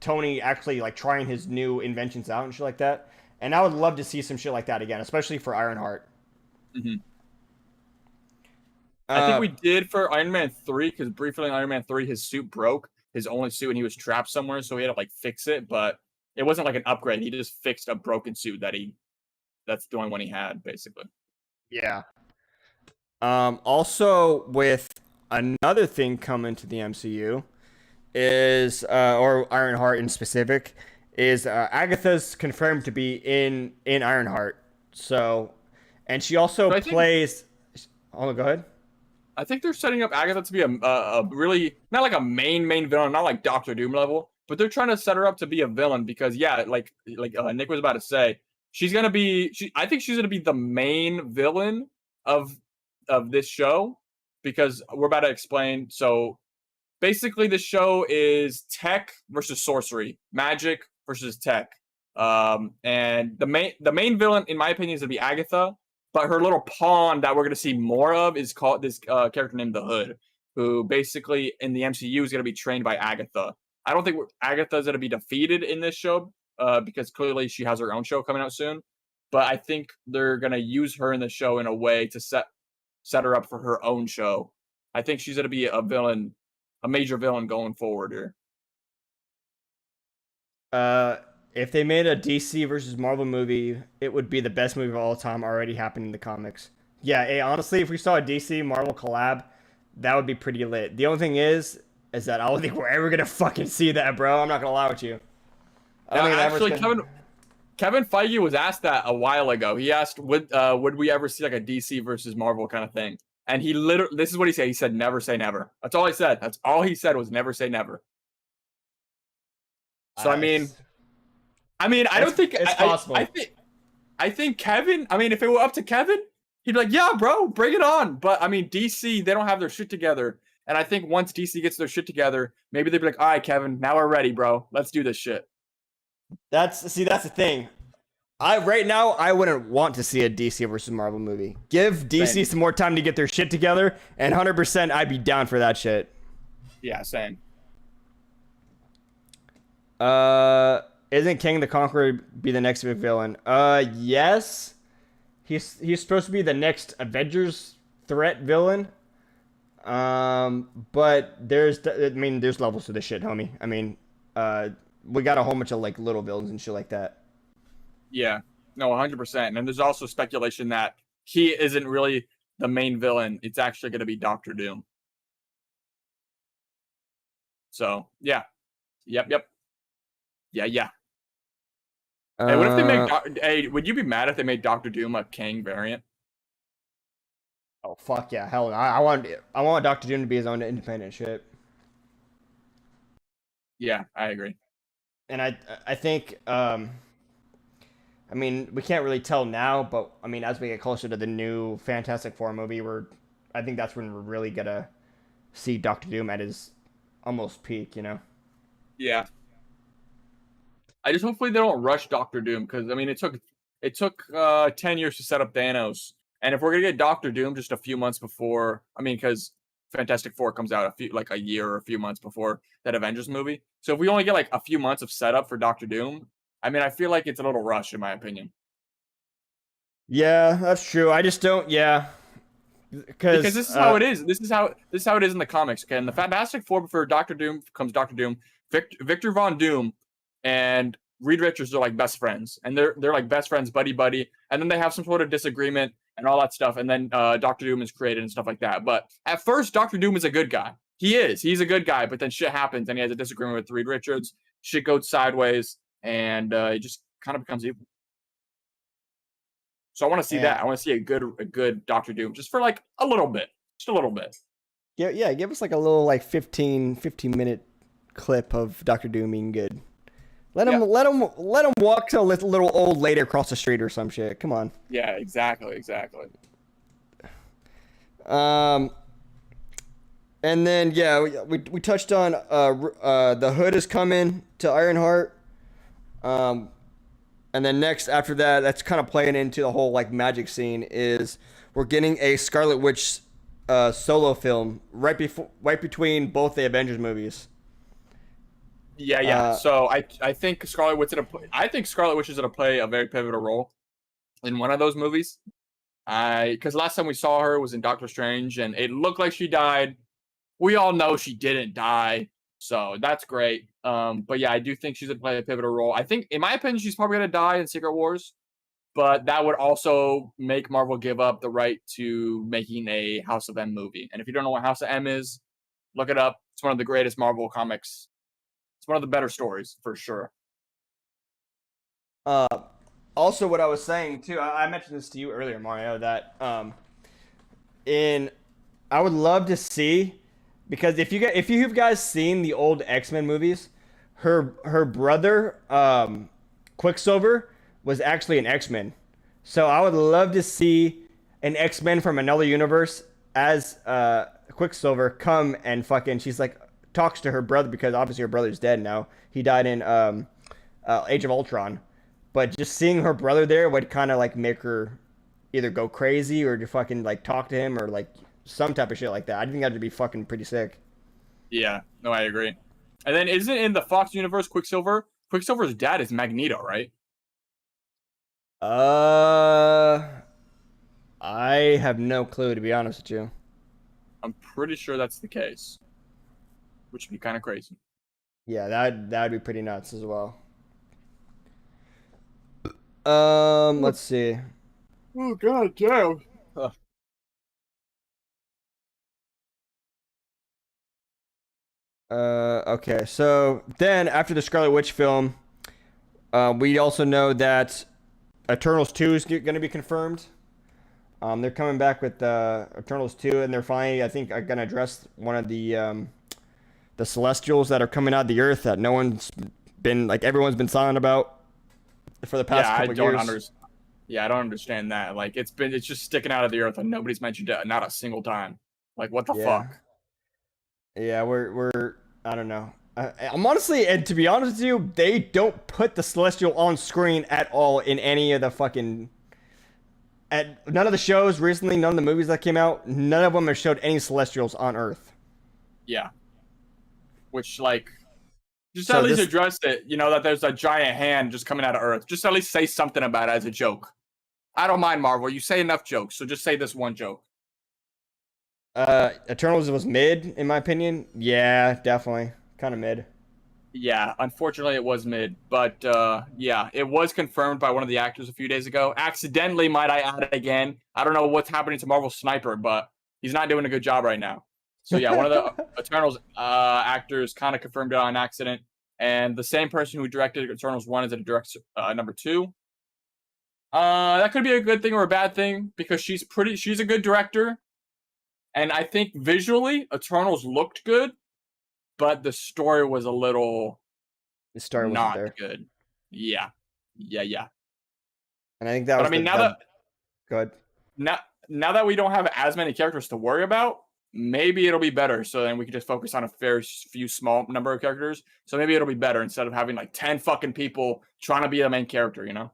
Tony actually, like, trying his new inventions out and shit like that. And I would love to see some shit like that again, especially for Ironheart. hmm I think Uh, we did for Iron Man 3, because briefly in Iron Man 3, his suit broke, his only suit, and he was trapped somewhere, so he had to, like, fix it, but it wasn't like an upgrade. He just fixed a broken suit that's the only one he had, basically. yeah. Also, with another thing coming to the MCU is, or Ironheart in specific, is Agatha's confirmed to be in Ironheart. So, and she also But I think plays. Oh, go ahead. I think they're setting up Agatha to be a really not like a main villain, not like Doctor Doom level, but they're trying to set her up to be a villain because yeah, like Nick was about to say, she's gonna be. I think she's gonna be the main villain of this show because we're about to explain. So basically, the show is tech versus sorcery, magic versus tech. And the main villain, in my opinion, is gonna be Agatha. But her little pawn that we're gonna see more of is called this character named the Hood, who basically in the MCU is gonna be trained by Agatha. I don't think Agatha is gonna be defeated in this show because clearly she has her own show coming out soon. But I think they're gonna use her in the show in a way to set her up for her own show. I think she's gonna be a villain, a major villain going forward here. Uh, if they made a DC versus Marvel movie, it would be the best movie of all time. Already happened in the comics. Yeah, honestly, if we saw a DC Marvel collab, that would be pretty lit. The only thing is that I don't think we're ever gonna fucking see that, bro. I'm not gonna lie with you. I Now, don't think that actually, ever's gonna... Kevin Feige was asked that a while ago. He asked, would we ever see like a DC versus Marvel kind of thing? And he literally, this is what he said. He said, never say never. That's all he said. That's all he said was never say never. So I don't think it's possible. I think Kevin. I mean, if it were up to Kevin, he'd be like, "Yeah, bro, bring it on." But I mean, DC, they don't have their shit together, and I think once DC gets their shit together, maybe they'd be like, "All right, Kevin, now we're ready, bro. Let's do this shit." That's the thing. Right now I wouldn't want to see a DC versus Marvel movie. Give DC Same. some more time to get their shit together, and 100% I'd be down for that shit. Yeah, same. Isn't King the Conqueror be the next big villain? Yes. He's supposed to be the next Avengers threat villain. But there's levels to this shit, homie. I mean, we got a whole bunch of like little villains and shit like that. Yeah, no, 100%. And there's also speculation that he isn't really the main villain. It's actually going to be Doctor Doom. So yeah, yep. Yeah. Hey, what if they make? Hey, would you be mad if they made Doctor Doom a Kang variant? Oh fuck yeah, hell no. I want Doctor Doom to be his own independent shit. Yeah, I agree. And I think I mean we can't really tell now, but I mean as we get closer to the new Fantastic Four movie, I think that's when we're really gonna see Doctor Doom at his almost peak, you know. Yeah. I just hopefully they don't rush Doctor Doom because I mean it took 10 years to set up Thanos, and if we're gonna get Doctor Doom just a few months before, I mean because Fantastic Four comes out a year or a few months before that Avengers movie, so if we only get like a few months of setup for Doctor Doom, I mean I feel like it's a little rush in my opinion. Yeah, that's true. I just don't. Yeah, Because this is how it is. This is how it is in the comics. Okay, in the Fantastic Four, before Doctor Doom comes Doctor Doom, Victor Von Doom and Reed Richards are like best friends, and they're like best friends, buddy, and then they have some sort of disagreement and all that stuff, and then Doctor Doom is created and stuff like that. But at first, Doctor Doom is a good guy. He's a good guy, but then shit happens, and he has a disagreement with Reed Richards. Shit goes sideways, and it just kind of becomes evil. So I want to see that. I want to see a good Doctor Doom, just for like a little bit, just a little bit. Yeah, give us like a little like 15-minute clip of Doctor Doom being good. Let him walk to a little old lady across the street or some shit. Come on. Yeah, exactly. And then yeah, we touched on the Hood is coming to Ironheart. And And then next after that, that's kind of playing into the whole like magic scene is we're getting a Scarlet Witch solo film right between both the Avengers movies. Yeah. Uh, So I think I think Scarlet Witch is gonna play a very pivotal role in one of those movies. Because last time we saw her was in Doctor Strange, and it looked like she died. We all know she didn't die, so that's great. But yeah, I do think she's gonna play a pivotal role. I think, in my opinion, she's probably gonna die in Secret Wars, but that would also make Marvel give up the right to making a House of M movie. And if you don't know what House of M is, look it up. It's one of the greatest Marvel comics. It's one of the better stories for sure. uh, Also, what I was saying too, I mentioned this to you earlier, Mario, that in I would love to see because if you've guys seen the old X-Men movies, her brother Quicksilver was actually an X-Men. So I would love to see an X-Men from another universe as Quicksilver come and fucking she's like talks to her brother because obviously her brother's dead now. He died in Age of Ultron. But just seeing her brother there would kind of like make her either go crazy or to fucking like talk to him or like some type of shit like that. I think that'd be fucking pretty sick. Yeah, no, I agree. And then isn't in the Fox universe Quicksilver's dad is Magneto, right? Uh, I have no clue to be honest with you. I'm pretty sure that's the case, which would be kind of crazy. Yeah, that'd be pretty nuts as well. Let's see. Oh god damn. Okay. So then after the Scarlet Witch film, we also know that Eternals 2 is going to be confirmed. They're coming back with Eternals 2, and they're finally, I think, going to address one of the Celestials that are coming out of the Earth that no one's been, like, everyone's been silent about for the past couple years. Yeah, I don't understand that. Like, it's just sticking out of the earth and nobody's mentioned it not a single time. Like, what the Yeah. fuck? Yeah, we're I don't know. I'm honestly, and to be honest with you, they don't put the Celestial on screen at all in any of the fucking. At none of the shows recently, none of the movies that came out, none of them have showed any Celestials on Earth. Yeah. Which, like, just So at least this- address it, you know, that there's a giant hand just coming out of Earth. Just at least say something about it as a joke. I don't mind, Marvel. You say enough jokes, so just say this one joke. Eternals was mid, in my opinion. Yeah, definitely. Kind of mid. Yeah, unfortunately it was mid, but yeah, it was confirmed by one of the actors a few days ago. Accidentally, might I add again. I don't know what's happening to Marvel Sniper, but he's not doing a good job right now. So yeah, one of the Eternals actors kind of confirmed it on accident, and the same person who directed Eternals 1 is going to direct number 2. That could be a good thing or a bad thing because she's a good director, and I think visually Eternals looked good, but the story was a little The star wasn't not there, good. Yeah. and I think that But was. I mean, Go ahead. now that we don't have as many characters to worry about, maybe it'll be better. So then we can just focus on a fair few small number of characters. So maybe it'll be better instead of having like 10 fucking people trying to be the main character, you know?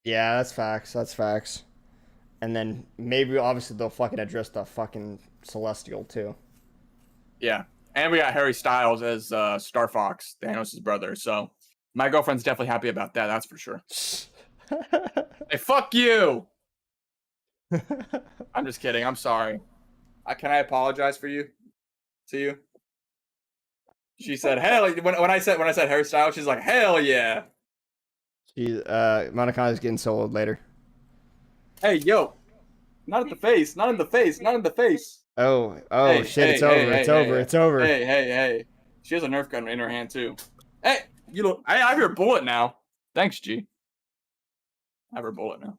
Yeah, that's facts. That's facts. And then maybe obviously they'll fucking address the fucking Celestial too. Yeah. And we got Harry Styles as Star Fox, Thanos' brother. So my girlfriend's definitely happy about that. That's for sure. Hey, fuck you. I'm just kidding. I'm sorry. Can I apologize to you? She said, "Hell!" When I said Harry Styles, she's like, "Hell yeah!" Monica is getting soloed later. Hey, yo, not in the face, not in the face, not in the face. Oh, Hey, shit! hey, It's hey, over! hey, It's hey, over! hey. It's over! Hey. She has a Nerf gun in her hand too. Hey, you look. I have your bullet now. Thanks, G. I have her bullet now.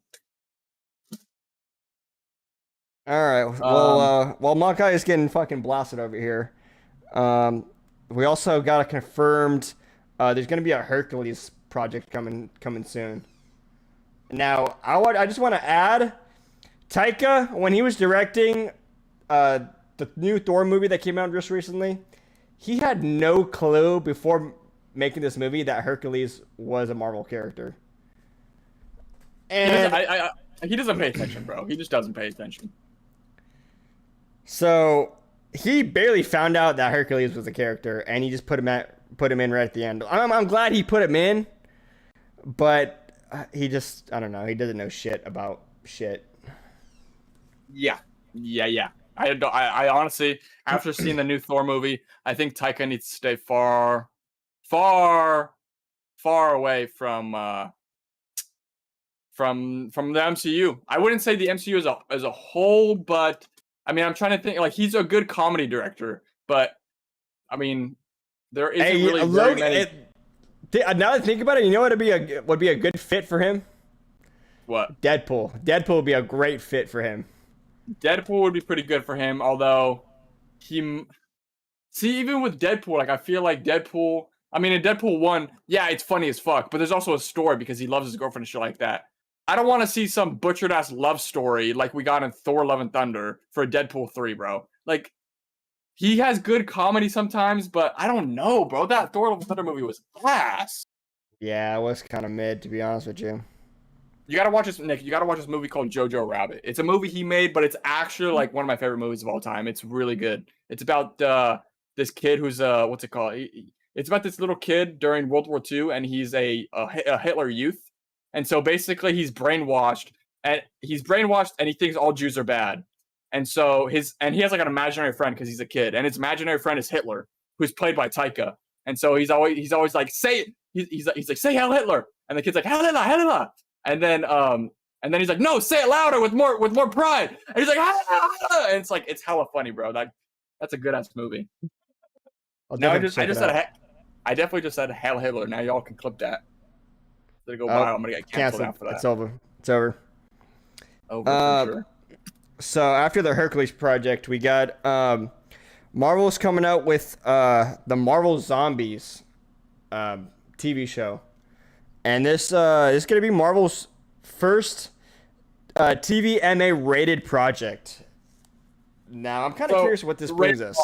All right. Well, while Makai is getting fucking blasted over here, we also got a confirmed. There's gonna be a Hercules project coming soon. Now, I just want to add, Taika, when he was directing the new Thor movie that came out just recently, he had no clue before making this movie that Hercules was a Marvel character. And he doesn't pay attention, bro. He just doesn't pay attention. so he barely found out that Hercules was a character, and he just put him in right at the end. I'm glad he put him in, but he just, I don't know, he doesn't know shit about shit. Yeah. I honestly, after seeing the new Thor movie, I think Taika needs to stay far away from the MCU. I wouldn't say the MCU as a whole, but I mean, I'm trying to think. Like, he's a good comedy director, but I mean, there isn't really very many. Now that I think about it, you know what would be a good fit for him? What? Deadpool would be a great fit for him. Deadpool would be pretty good for him, although even with Deadpool, like, I feel like Deadpool. I mean, in Deadpool 1, yeah, it's funny as fuck, but there's also a story because he loves his girlfriend and shit like that. I don't want to see some butchered ass love story like we got in Thor: Love and Thunder for Deadpool 3, bro. Like, he has good comedy sometimes, but I don't know, bro. That Thor: Love and Thunder movie was ass. Yeah, it was kind of mid, to be honest with you. You gotta watch this, Nick. You gotta watch this movie called Jojo Rabbit. It's a movie he made, but it's actually like one of my favorite movies of all time. It's really good. It's about this kid who's what's it called? It's about this little kid during World War II, and he's a Hitler Youth. And so basically he's brainwashed, and he thinks all Jews are bad. And so he has like an imaginary friend because he's a kid, and his imaginary friend is Hitler, who's played by Taika. And so he's always like, he's like, say Heil Hitler, and the kid's like, Heil Hitler, Heil Hitler. And then he's like, no, say it louder with more pride. And he's like, ah! And it's like, it's hella funny, bro. That's a good ass movie. I definitely just said Heil Hitler. Now y'all can clip that. They go, wow, I'm gonna get canceled after that. It's over. It's over. Over for sure. So after the Hercules project, we got Marvel's coming out with the Marvel Zombies TV show, and this is gonna be Marvel's first TVMA rated project. Now I'm kind of curious what this brings us.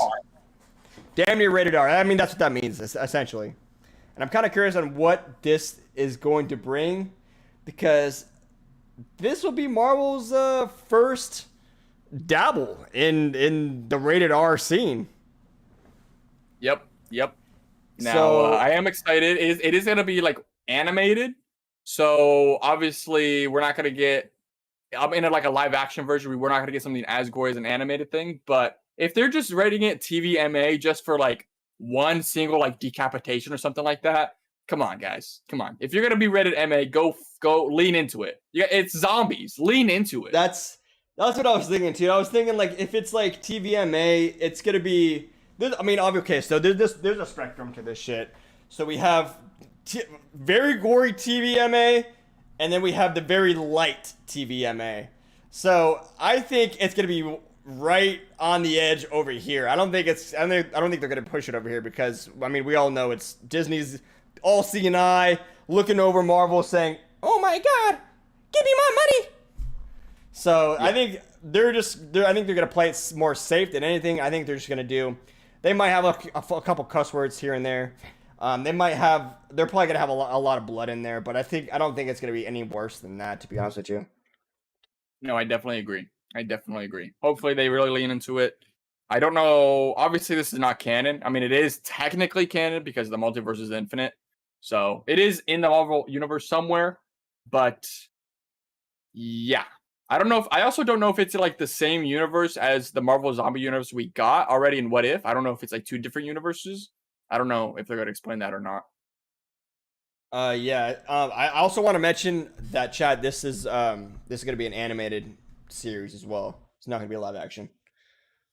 Damn near rated R. I mean, that's what that means essentially. And I'm kind of curious on what this is going to bring, because this will be Marvel's first dabble in the rated R scene. Yep. Now, I am excited. It is going to be like animated. So obviously we're not going to get, in like a live action version, we're not going to get something as gory as an animated thing. But if they're just rating it TVMA just for like one single like decapitation or something like that, come on, guys. Come on. If you're going to be rated MA, go lean into it. Yeah, it's zombies. Lean into it. That's what I was thinking too. I was thinking like if it's like TVMA, it's going to be, I mean, okay, so there's a spectrum to this shit. So we have very gory TVMA, and then we have the very light TVMA. So I think it's going to be right on the edge over here. I don't think they're going to push it over here because, I mean, we all know it's Disney's all CNI looking over Marvel saying, "Oh my God, give me my money." So yeah. I think they're going to play it more safe than anything. I think they're just going to they might have a couple cuss words here and there. They're probably going to have a lot of blood in there, but I don't think it's going to be any worse than that, to be honest with you. No, I definitely agree. Hopefully they really lean into it. I don't know. Obviously, this is not canon. I mean, it is technically canon because the multiverse is infinite. So it is in the Marvel universe somewhere. But yeah. I also don't know if it's like the same universe as the Marvel Zombie universe we got already in What If. I don't know if it's like two different universes. I don't know if they're going to explain that or not. Yeah. I also want to mention that, Chad, this is going to be an animated series as well. It's not going to be a live action.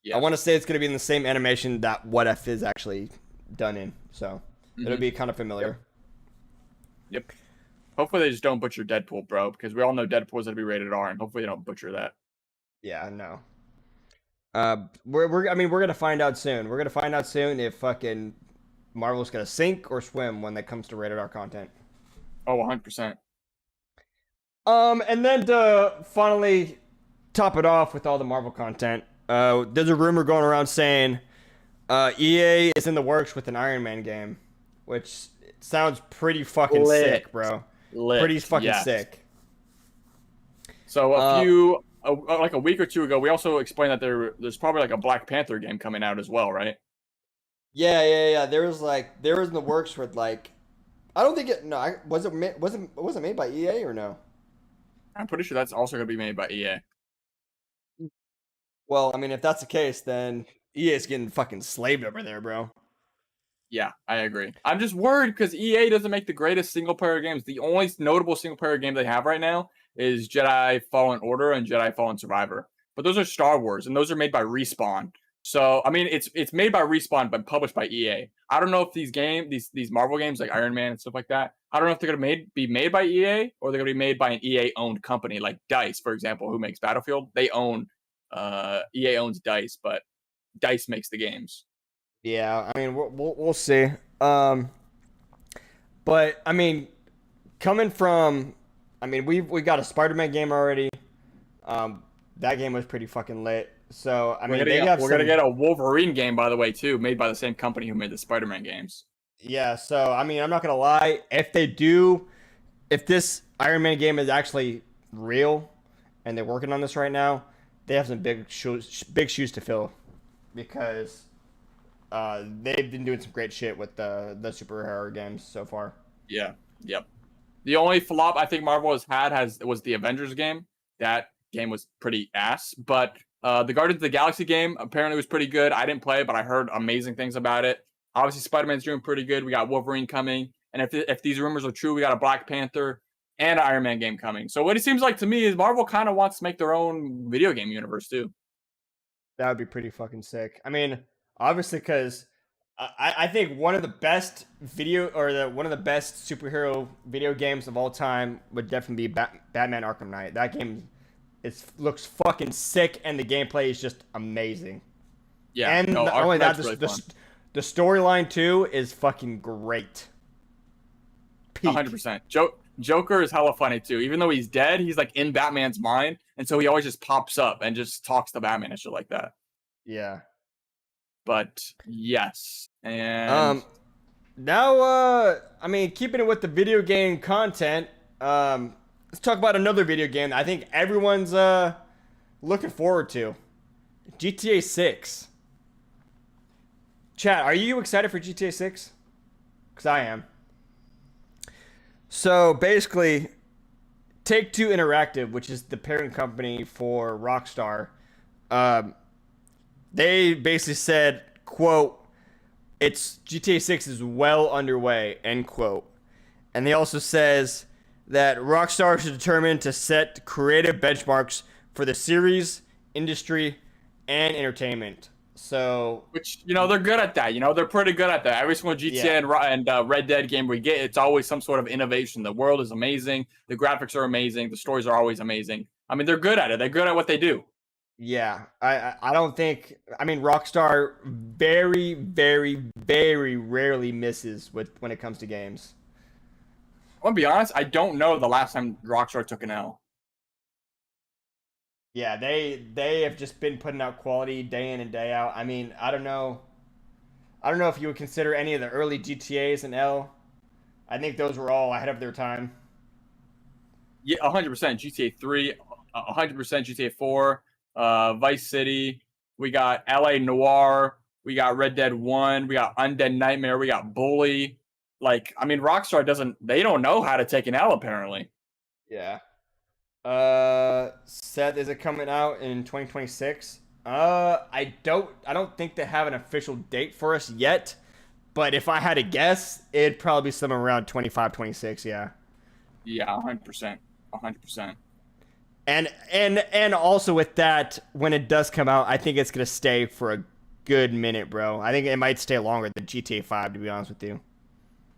Yeah. I want to say it's going to be in the same animation that What If is actually done in. So it'll be kind of familiar. Yep. Hopefully they just don't butcher Deadpool, bro, because we all know Deadpool is going to be rated R, and hopefully they don't butcher that. Yeah, no. We're going to find out soon. We're going to find out soon if fucking Marvel's going to sink or swim when it comes to rated R content. Oh, 100%. And then to finally top it off with all the Marvel content, there's a rumor going around saying EA is in the works with an Iron Man game, which sounds pretty fucking sick, bro. Pretty fucking sick. So Uh, like a week or two ago, we also explained that there's probably like a Black Panther game coming out as well, right? yeah. There was in the works with like, I don't think it. No, was it made by EA or no? I'm pretty sure that's also going to be made by EA. Well, I mean, if that's the case, then EA is getting fucking slaved over there, bro. Yeah, I agree. I'm just worried because EA doesn't make the greatest single player games. The only notable single player game they have right now is Jedi Fallen Order and Jedi Fallen Survivor. But those are Star Wars, and those are made by Respawn. So I mean, it's made by Respawn but published by EA. I don't know if these Marvel games like Iron Man and stuff like that. I don't know if they're gonna be made by EA or they're gonna be made by an EA owned company like Dice, for example, who makes Battlefield. They own EA owns Dice, but Dice makes the games. Yeah, I mean, we'll see. But I mean, coming from, I mean, we got a Spider-Man game already. That game was pretty fucking lit. So I mean, We're gonna get a Wolverine game, by the way, too, made by the same company who made the Spider-Man games. Yeah, so I mean, I'm not gonna lie. If this Iron Man game is actually real, and they're working on this right now, they have some big shoes to fill, because they've been doing some great shit with the superhero games so far. Yeah, yep. The only flop I think Marvel has had was the Avengers game. That game was pretty ass, but the Guardians of the Galaxy game apparently was pretty good. I didn't play it, but I heard amazing things about it. Obviously, Spider-Man's doing pretty good. We got Wolverine coming, and if these rumors are true, we got a Black Panther and Iron Man game coming. So what it seems like to me is Marvel kind of wants to make their own video game universe too. That would be pretty fucking sick. I mean, obviously, because I think one of the best one of the best superhero video games of all time would definitely be Batman Arkham Knight. That game, looks fucking sick, and the gameplay is just amazing. Yeah, And no, not Arkham only that, Knight's really fun. the storyline too is fucking great. Peak. 100%. Joker is hella funny too. Even though he's dead, he's like in Batman's mind, and so he always just pops up and just talks to Batman and shit like that. Yeah. But yes, and Now, I mean, keeping it with the video game content, let's talk about another video game that I think everyone's looking forward to. GTA 6. Chat, are you excited for GTA 6? Because I am. So basically, Take-Two Interactive, which is the parent company for Rockstar, they basically said, quote, it's GTA 6 is well underway, end quote. And they also says that Rockstar is determined to set creative benchmarks for the series, industry, and entertainment. So, which they're good at that. They're pretty good at that. Every single GTA and Red Dead game we get, it's always some sort of innovation. The world is amazing, the graphics are amazing, the stories are always amazing. I mean, they're good at it. They're good at what they do. yeah, I don't think, I mean, Rockstar very, very, very rarely misses when it comes to games. I'm gonna be honest, I don't know the last time Rockstar took an L. Yeah, they have just been putting out quality day in and day out. I mean, I don't know if you would consider any of the early GTAs an L. I think those were all ahead of their time. Yeah, 100%. GTA 3, 100% GTA 4, Vice City. We got LA Noire. We got Red Dead 1. We got Undead Nightmare. We got Bully. Like, I mean, Rockstar they don't know how to take an L, apparently. Yeah. Seth, is it coming out in 2026? I don't think they have an official date for us yet, but if I had to guess, it'd probably be somewhere around 25, 26, yeah. Yeah, 100%. 100%. And also with that, when it does come out, I think it's gonna stay for a good minute, bro. I think it might stay longer than GTA 5, to be honest with you.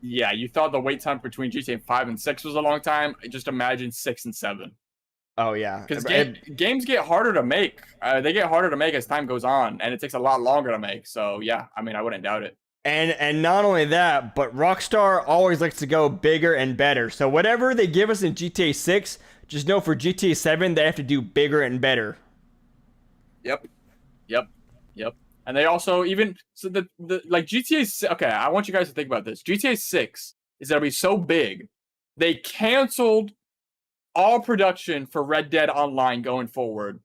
Yeah, you thought the wait time between GTA 5 and 6 was a long time. Just imagine 6 and 7. Oh yeah, because games get harder to make. They get harder to make as time goes on, and it takes a lot longer to make. So yeah, I mean, I wouldn't doubt it. And not only that, but Rockstar always likes to go bigger and better. So whatever they give us in GTA 6, just know for GTA 7 they have to do bigger and better. Yep. And they also the like GTA. Okay, I want you guys to think about this. GTA 6 is gonna be so big, they canceled all production for Red Dead Online going forward,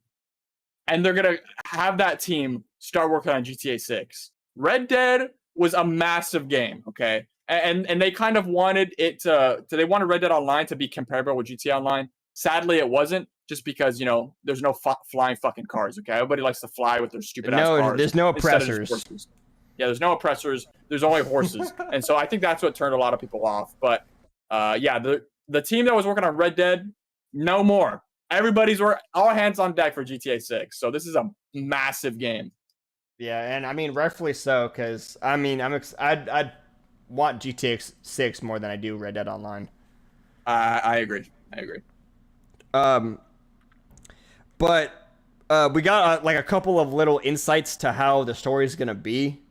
and they're gonna have that team start working on GTA 6. Red Dead was a massive game, okay, and they kind of wanted it to. They wanted Red Dead Online to be comparable with GTA Online. Sadly, it wasn't, just because there's no flying fucking cars. Okay, everybody likes to fly with their stupid ass cars. There's no oppressors. Yeah, there's no oppressors. There's only horses, and so I think that's what turned a lot of people off. But yeah, the team that was working on Red Dead, no more. Everybody's all hands on deck for GTA 6. So this is a massive game. Yeah, and I mean rightfully so, because I mean I'd want GTA 6 more than I do Red Dead Online. I agree. But we got like a couple of little insights to how the story is gonna be.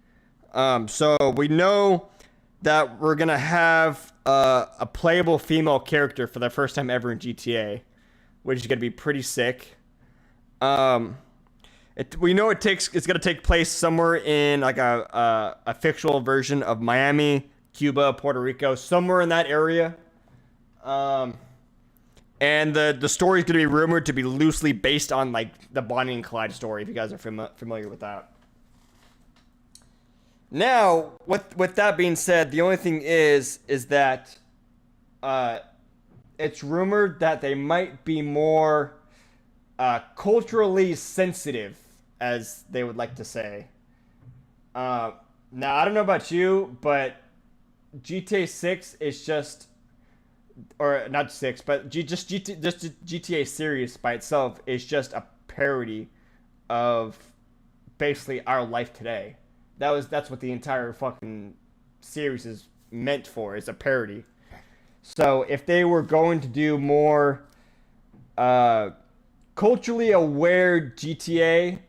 So we know that we're gonna have a playable female character for the first time ever in GTA, which is gonna be pretty sick. We know it's gonna take place somewhere in like a fictional version of Miami, Cuba, Puerto Rico, somewhere in that area. And the story is going to be rumored to be loosely based on like the Bonnie and Clyde story, if you guys are familiar with that. Now, with that being said, the only thing is that it's rumored that they might be more culturally sensitive, as they would like to say. Now, I don't know about you, but GTA 6 is just... or not 6, but just GTA series by itself is just a parody of basically our life today. That's what the entire fucking series is meant for, is a parody. So if they were going to do more culturally aware GTA,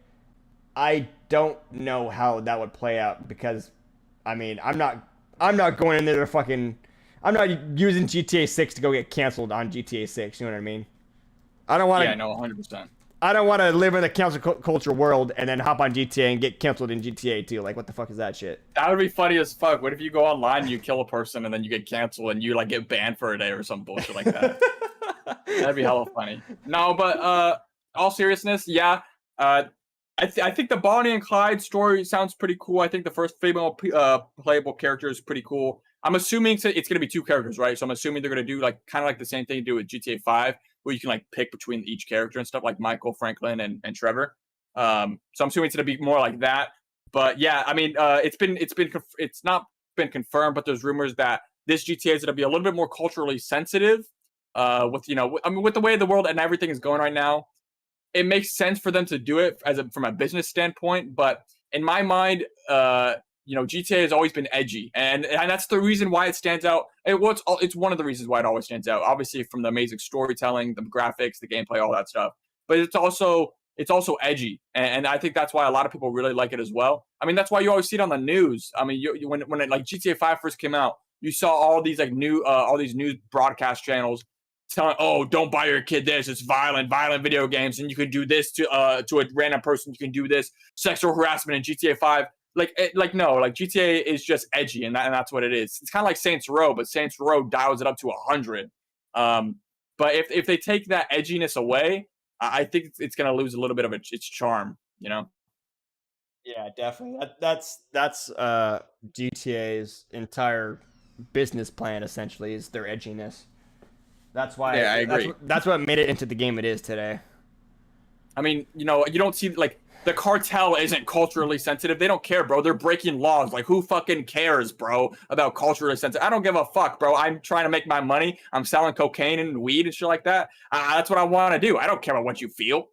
I don't know how that would play out, because I mean I'm not going in there to fucking... I'm not using GTA 6 to go get canceled on GTA 6. You know what I mean? I don't want to. Yeah, no, 100%. I don't want to live in the cancel culture world and then hop on GTA and get canceled in GTA too. Like, what the fuck is that shit? That would be funny as fuck. What if you go online and you kill a person and then you get canceled and you like get banned for a day or some bullshit like that? That'd be hella funny. No, but all seriousness, yeah. I think the Bonnie and Clyde story sounds pretty cool. I think the first female playable character is pretty cool. I'm assuming it's going to be two characters, right? So I'm assuming they're going to do like kind of like the same thing you do with GTA 5, where you can like pick between each character and stuff, like Michael, Franklin, and Trevor. So I'm assuming it's going to be more like that. But yeah, I mean, it's not been confirmed, but there's rumors that this GTA is going to be a little bit more culturally sensitive. With the way the world and everything is going right now, it makes sense for them to do it from a business standpoint. But in my mind, GTA has always been edgy, and that's the reason why it stands out. It's one of the reasons why it always stands out. Obviously, from the amazing storytelling, the graphics, the gameplay, all that stuff. But it's also edgy, and I think that's why a lot of people really like it as well. I mean, that's why you always see it on the news. I mean, when like GTA 5 first came out, you saw all these like all these news broadcast channels telling, "Oh, don't buy your kid this. It's violent video games, and you can do this to a random person. You can do this sexual harassment in GTA 5." No, GTA is just edgy, and that's what it is. It's kind of like Saints Row, but Saints Row dials it up to 100. But if they take that edginess away, I think it's going to lose a little bit of its charm, Yeah, definitely. That's GTA's entire business plan, essentially, is their edginess. That's why. Yeah, I agree. That's what made it into the game it is today. I mean, you don't see like. The cartel isn't culturally sensitive. They don't care, bro. They're breaking laws. Like, who fucking cares, bro, about culturally sensitive? I don't give a fuck, bro. I'm trying to make my money. I'm selling cocaine and weed and shit like that. That's what I want to do. I don't care about what you feel.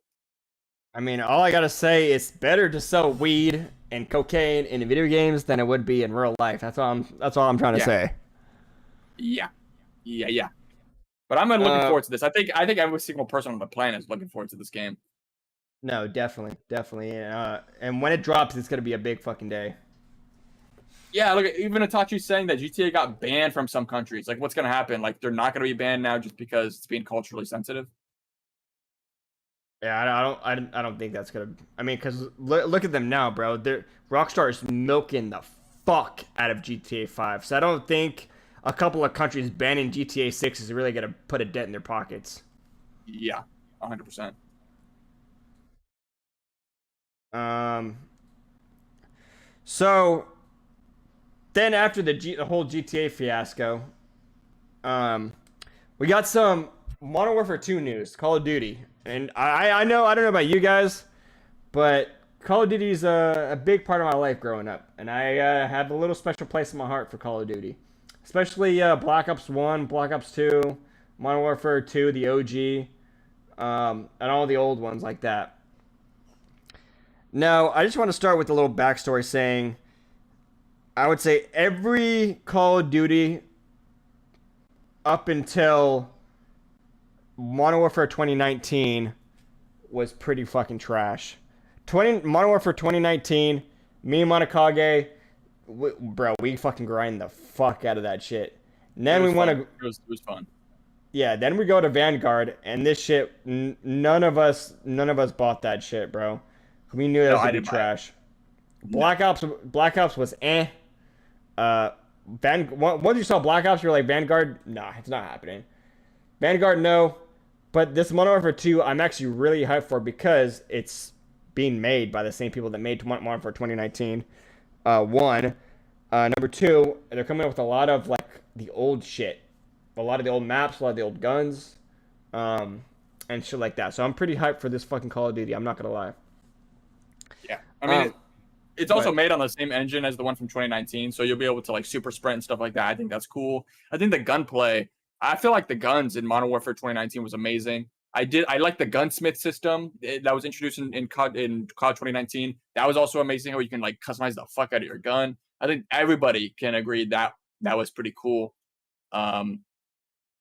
I mean, all I gotta say is better to sell weed and cocaine in video games than it would be in real life. That's all I'm trying to say. Yeah. But I'm looking forward to this. I think every single person on the planet is looking forward to this game. No, definitely. And when it drops, it's gonna be a big fucking day. Yeah, look, even Itachi's saying that GTA got banned from some countries. Like, what's gonna happen? Like, they're not gonna be banned now just because it's being culturally sensitive. Yeah, I don't think that's gonna. I mean, because look at them now, bro. Rockstar is milking the fuck out of GTA 5. So I don't think a couple of countries banning GTA 6 is really gonna put a dent in their pockets. Yeah, 100%. So then after the whole GTA fiasco, um, we got some Modern Warfare 2 news, Call of Duty, and I know I don't know about you guys, but Call of Duty is a big part of my life growing up, and I have a little special place in my heart for Call of Duty, especially Black Ops 1, Black Ops 2, Modern Warfare 2, the OG, and all the old ones like that. Now, I just want to start with a little backstory saying I would say every Call of Duty up until Modern Warfare 2019 was pretty fucking trash. Modern Warfare 2019, me and Monokage, bro, we fucking grind the fuck out of that shit. And then we want to, It was fun. yeah. Then we go to Vanguard, and this shit, none of us bought that shit, bro. We knew that No, was I gonna be didn't buy it. trash. Black Ops was eh. Once you saw Black Ops, you're like Vanguard. Nah, it's not happening. Vanguard, no. But this Modern Warfare 2, I'm actually really hyped for because it's being made by the same people that made Modern Warfare 2019. One. Number two, they're coming up with a lot of like the old shit, a lot of the old maps, a lot of the old guns, and shit like that. So I'm pretty hyped for this fucking Call of Duty. I'm not gonna lie. Yeah, I mean, it's also but- made on the same engine as the one from 2019, so you'll be able to like super sprint and stuff like that. I think that's cool. I think the gunplay. I feel like the guns in Modern Warfare 2019 was amazing. I like the gunsmith system that was introduced in COD 2019. That was also amazing. How you can like customize the fuck out of your gun. I think everybody can agree that that was pretty cool. Um,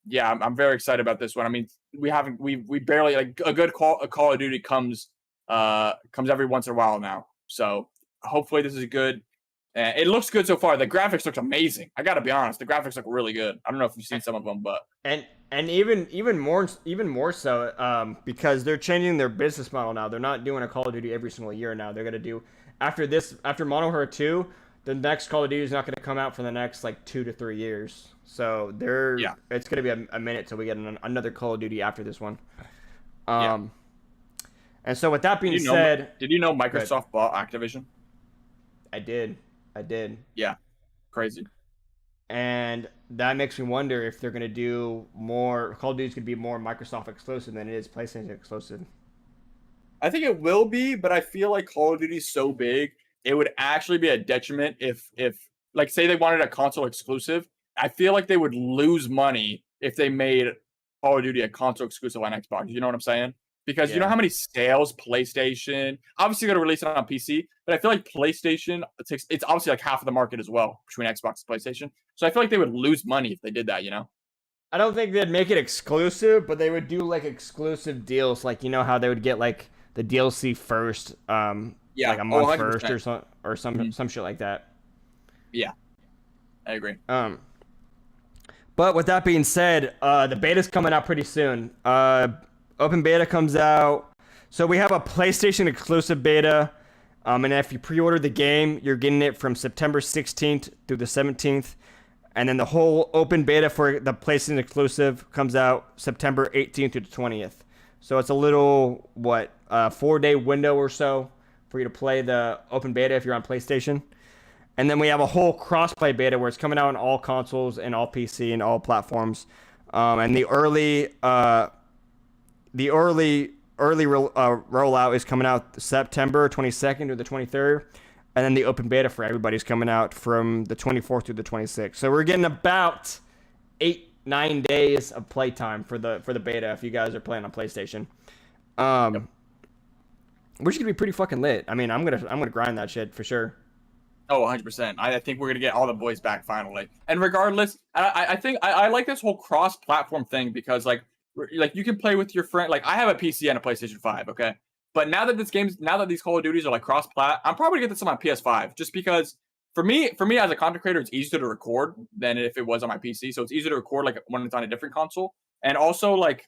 yeah, I'm very excited about this one. I mean, we barely like a Call of Duty comes every once in a while now. So hopefully this is good. It looks good so far. The graphics look amazing. I gotta be honest, the graphics look really good. I don't know if you've seen some of them, but And even more so because they're changing their business model now. They're not doing a Call of Duty every single year now. They're gonna do after Modern Warfare 2, the next Call of Duty is not gonna come out for the next like 2 to 3 years. So Yeah. it's gonna be a minute till we get another Call of Duty after this one. Yeah. And so with that being did said, you know Microsoft bought Activision? I did. Yeah, crazy. And that makes me wonder if they're going to do more. Call of Duty's going to be more Microsoft exclusive than it is PlayStation exclusive. I think it will be, but I feel like Call of Duty's so big, it would actually be a detriment if like say they wanted a console exclusive. I feel like they would lose money if they made Call of Duty a console exclusive on Xbox. You know what I'm saying? Because you know Yeah. how many sales PlayStation obviously going to release it on PC, but I feel like PlayStation it's obviously like half of the market as well between Xbox and PlayStation. So I feel like they would lose money if they did that. You know? I don't think they'd make it exclusive, but they would do like exclusive deals, like you know how they would get like the DLC first, Yeah, like a month 100%. first or some shit like that. Yeah, I agree. But with that being said, the beta's coming out pretty soon. Open beta comes out. So we have a PlayStation exclusive beta. And if you pre-order the game, you're getting it from September 16th through the 17th. And then the whole open beta for the PlayStation exclusive comes out September 18th to the 20th. So it's a little, 4-day window or so for you to play the open beta if you're on PlayStation. And then we have a whole cross-play beta where it's coming out on all consoles and all PC and all platforms. And the early rollout is coming out September 22nd to the 23rd. And then the open beta for everybody's coming out from the 24th to the 26th. So we're getting about 8-9 days of playtime for the beta if you guys are playing on PlayStation. Which is gonna be pretty fucking lit. I mean, I'm gonna grind that shit for sure. Oh, 100%. I think we're going to get all the boys back finally. And regardless, I think I like this whole cross-platform thing because, like you can play with your friend. Like, I have a PC and a PlayStation 5, okay? But now that these Call of Duties are, like, cross-plat, I'm probably going to get this on my PS5 just because for me as a content creator, it's easier to record than if it was on my PC. So it's easier to record, like, when it's on a different console. And also, like,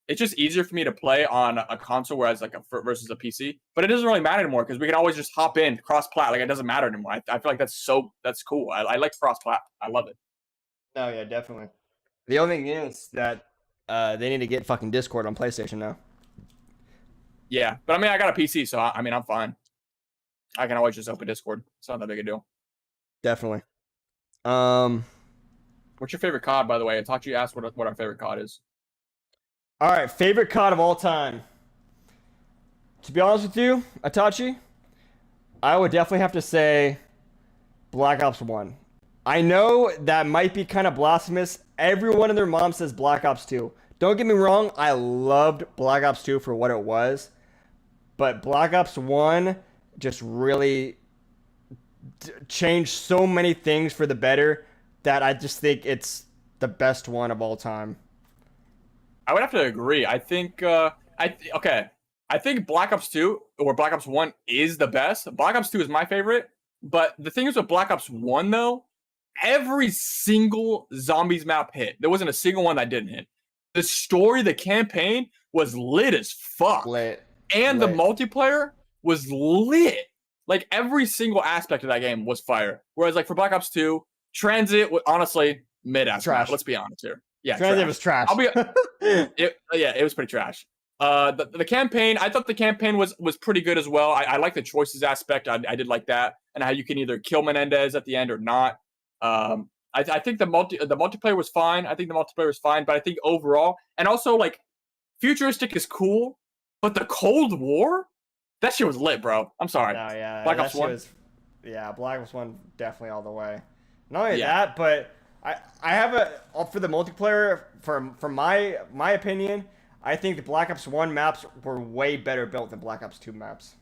it's just easier for me to play on a console whereas like versus a PC. But it doesn't really matter anymore because we can always just hop in cross-plat. Like it doesn't matter anymore. I feel like that's cool. I like cross-plat. I love it. Oh yeah, definitely. The only thing is that They need to get fucking Discord on PlayStation now. Yeah, but I mean, I got a PC, so I mean, I'm fine. I can always just open Discord. It's not that big a deal. Definitely. What's your favorite COD, by the way? Itachi asked what our favorite COD is. All right, favorite COD of all time. To be honest with you, Itachi, I would definitely have to say Black Ops 1. I know that might be kind of blasphemous. Everyone and their mom says Black Ops 2. Don't get me wrong, I loved Black Ops 2 for what it was. But Black Ops 1 just really changed so many things for the better that I just think it's the best one of all time. I would have to agree. I think okay. I think Black Ops 2 or Black Ops 1 is the best. Black Ops 2 is my favorite. But the thing is with Black Ops 1 though, every single zombies map hit. There wasn't a single one that didn't hit. The story, the campaign was lit as fuck. Lit. And the multiplayer was lit. Like every single aspect of that game was fire. Whereas like for Black Ops 2, Transit was honestly mid-ass. Trash. Let's be honest here. Yeah, Transit was trash. It was pretty trash. The campaign, I thought the campaign was pretty good as well. I like the choices aspect. I did like that, and how you can either kill Menendez at the end or not. I think the multiplayer was fine. I think the multiplayer was fine, but I think overall, and also like futuristic is cool, but the Cold War, that shit was lit, bro. I'm sorry. No, yeah, Black Ops 1. Black Ops 1 definitely all the way. Not only that, but I have for the multiplayer for my opinion. I think the Black Ops 1 maps were way better built than Black Ops 2 maps.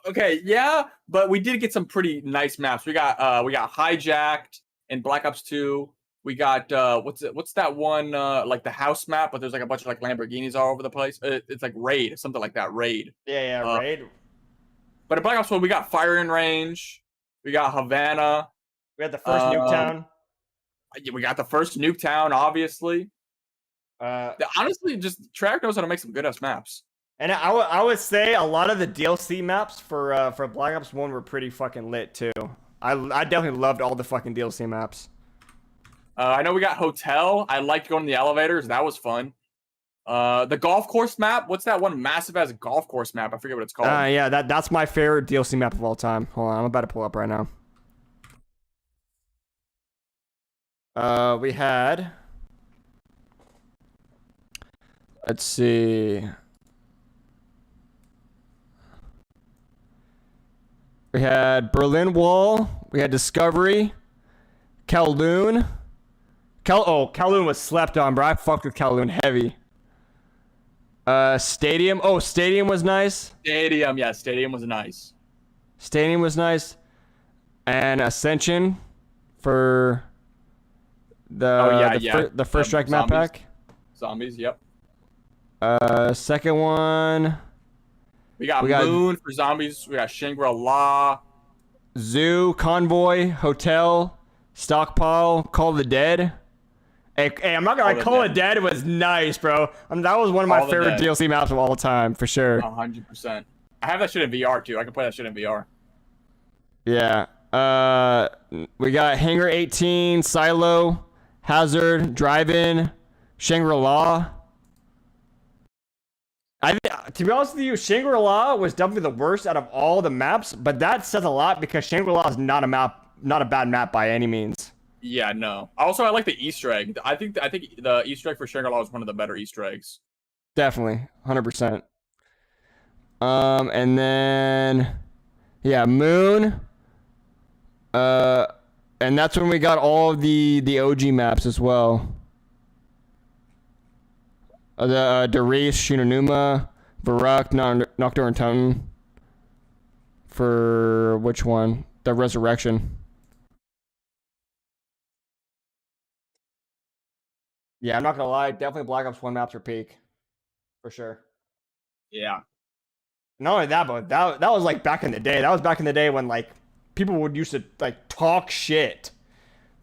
Okay, yeah, but we did get some pretty nice maps. We got Hijacked in Black Ops 2. We got what's that one like the house map, but there's like a bunch of like Lamborghinis all over the place. It's like Raid, something like that. Raid. Yeah, Raid. But in Black Ops 1, we got Firing Range. We got Havana. We had the first Nuketown. We got the first Nuketown, obviously. Uh, Honestly, just Treyarch knows how to make some good ass maps. And I would say a lot of the DLC maps for Black Ops 1 were pretty fucking lit too. I definitely loved all the fucking DLC maps. I know we got Hotel. I liked going in the elevators. That was fun. The golf course map. What's that one massive ass golf course map? I forget what it's called. Yeah, that's my favorite DLC map of all time. Hold on, I'm about to pull up right now. We had. Let's see. We had Berlin Wall. We had Discovery. Kowloon. Kowloon was slept on, bro. I fucked with Kowloon heavy. Stadium. Oh, Stadium was nice. Stadium, yeah, Stadium was nice. Stadium was nice. And Ascension for the First Strike map pack. Zombies, yep. Second one. We got Moon for zombies. We got Shangri-La. Zoo, Convoy, Hotel, Stockpile, Call of the Dead. Hey, I'm not gonna lie, Call of the Dead was nice, bro. That was one of my favorite DLC maps of all time, for sure. 100%. I have that shit in VR too. I can play that shit in VR. Yeah. We got Hangar 18, Silo, Hazard, Drive-In, Shangri-La. To be honest with you, Shangri-La was definitely the worst out of all the maps, but that says a lot because Shangri-La is not a bad map by any means. Yeah, no. Also, I like the Easter egg. I think the Easter egg for Shangri-La was one of the better Easter eggs. Definitely, 100%. And then, yeah, Moon. And that's when we got all of the OG maps as well. The Darius, Shinonuma, Varuk, Nocturne Town. For which one? The Resurrection. Yeah, I'm not gonna lie. Definitely Black Ops 1 maps are peak. For sure. Yeah. Not only that, but that was like back in the day. That was back in the day when like people would used to like talk shit.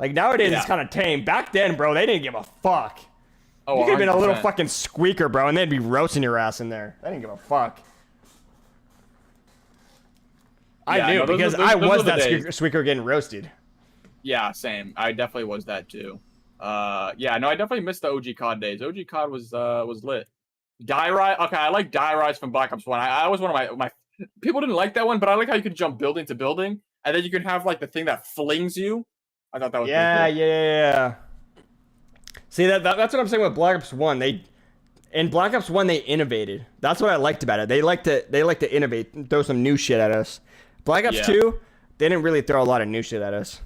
Like nowadays it's kind of tame. Back then, bro, they didn't give a fuck. Oh, you could have been a little fucking squeaker, bro, and they'd be roasting your ass in there. They didn't give a fuck. I knew because I was that squeaker getting roasted. Yeah, same. I definitely was that too. Yeah, no, I definitely missed the OG COD days. OG COD was lit. Die Rise. Okay, I like Die Rise from Black Ops 1. I was one of my people didn't like that one, but I like how you could jump building to building, and then you can have like the thing that flings you. I thought that was pretty Yeah, cool. yeah. See that's what I'm saying with Black Ops 1. In Black Ops 1 they innovated. That's what I liked about it. They like to innovate, and throw some new shit at us. Black Ops Yeah. 2, they didn't really throw a lot of new shit at us.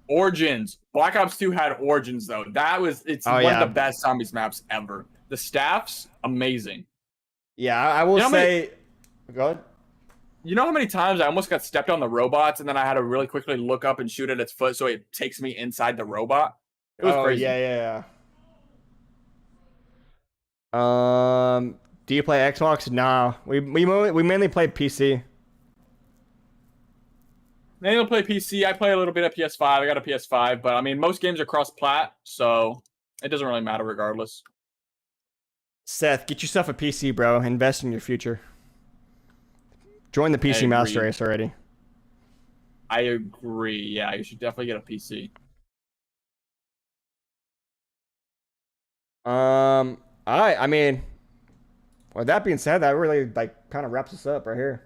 Origins. Black Ops 2 had Origins though. It's Oh, one yeah. of the best zombies maps ever. The staffs, amazing. Yeah, I will You know how many- say go ahead. You know how many times I almost got stepped on the robots and then I had to really quickly look up and shoot at its foot so it takes me inside the robot? It was crazy. Yeah. Do you play Xbox? Nah. We mainly play PC. Maybe I'll play PC. I play a little bit of PS5. I got a PS5, but I mean, most games are cross-plat, so it doesn't really matter regardless. Seth, get yourself a PC, bro. Invest in your future. Join the I PC Master agree. Race already. I agree. Yeah, you should definitely get a PC. All right. I mean, with that being said, that really like kind of wraps us up right here.